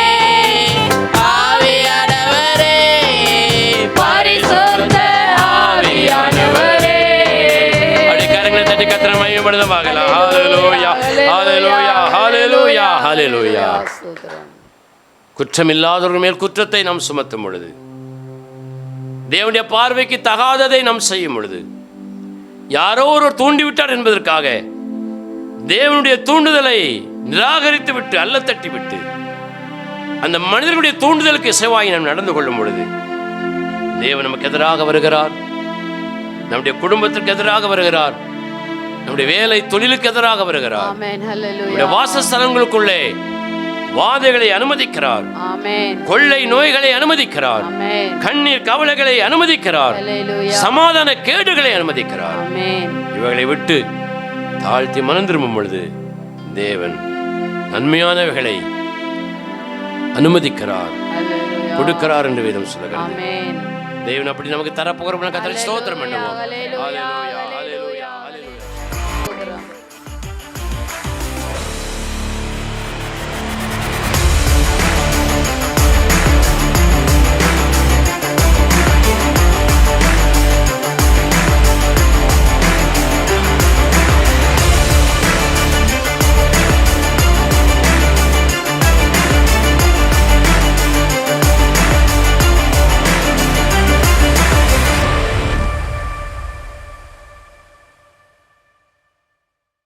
ஆவியானவரே, பரிசுத்த ஆவியானவரே. அப்படி கரங்களை தட்டி கர்த்தரை மகிமைப்படுத்துவாங்களா? ஹalleluya, ஹalleluya, ஹalleluya, ஹalleluya. குற்றமில்லாதவர்கள் மேல் குற்றத்தை நாம் சுமத்தும் பொழுது, தேவனுடைய பார்வைக்கு தகாததை நாம் செய்யும் பொழுது, யாரோ ஒருவர் தூண்டிவிட்டார் என்பதற்காக தேவனுடைய தூண்டுதலை நிராகரித்து விட்டு அல்ல தட்டி விட்டு அந்த மனிதர்களுடைய தூண்டுதலுக்கு இசைவாய் நாம் நடந்து கொள்ளும் பொழுது தேவன் நமக்கு எதிராக வருகிறார், நம்முடைய குடும்பத்திற்கு எதிராக வருகிறார், நம்முடைய வேலை தொழிலுக்கு எதிராக வருகிறார், நம்முடைய வாசஸ்தலங்களுக்குள்ளே வாதைகளை அனுமதிக்கிறார், கொள்ளை நோய்களை அனுமதிக்கிறார், கண்ணீர் கவலைகளை அனுமதிக்கிறார், சமாதான கேடுகளை அனுமதிக்கிறார். இவைகளை விட்டு தாழ்த்தி மனம் திரும்பும் பொழுது தேவன் நன்மையானவைகளை அனுமதிக்கிறார், கொடுக்கிறார் என்று வேதம் சொல்லுகிறது. தேவன் அப்படி நமக்கு தரப்போகிறோம். கர்த்தரை ஸ்தோத்திரம் பண்ணுவோம். ஹல்லேலூயா.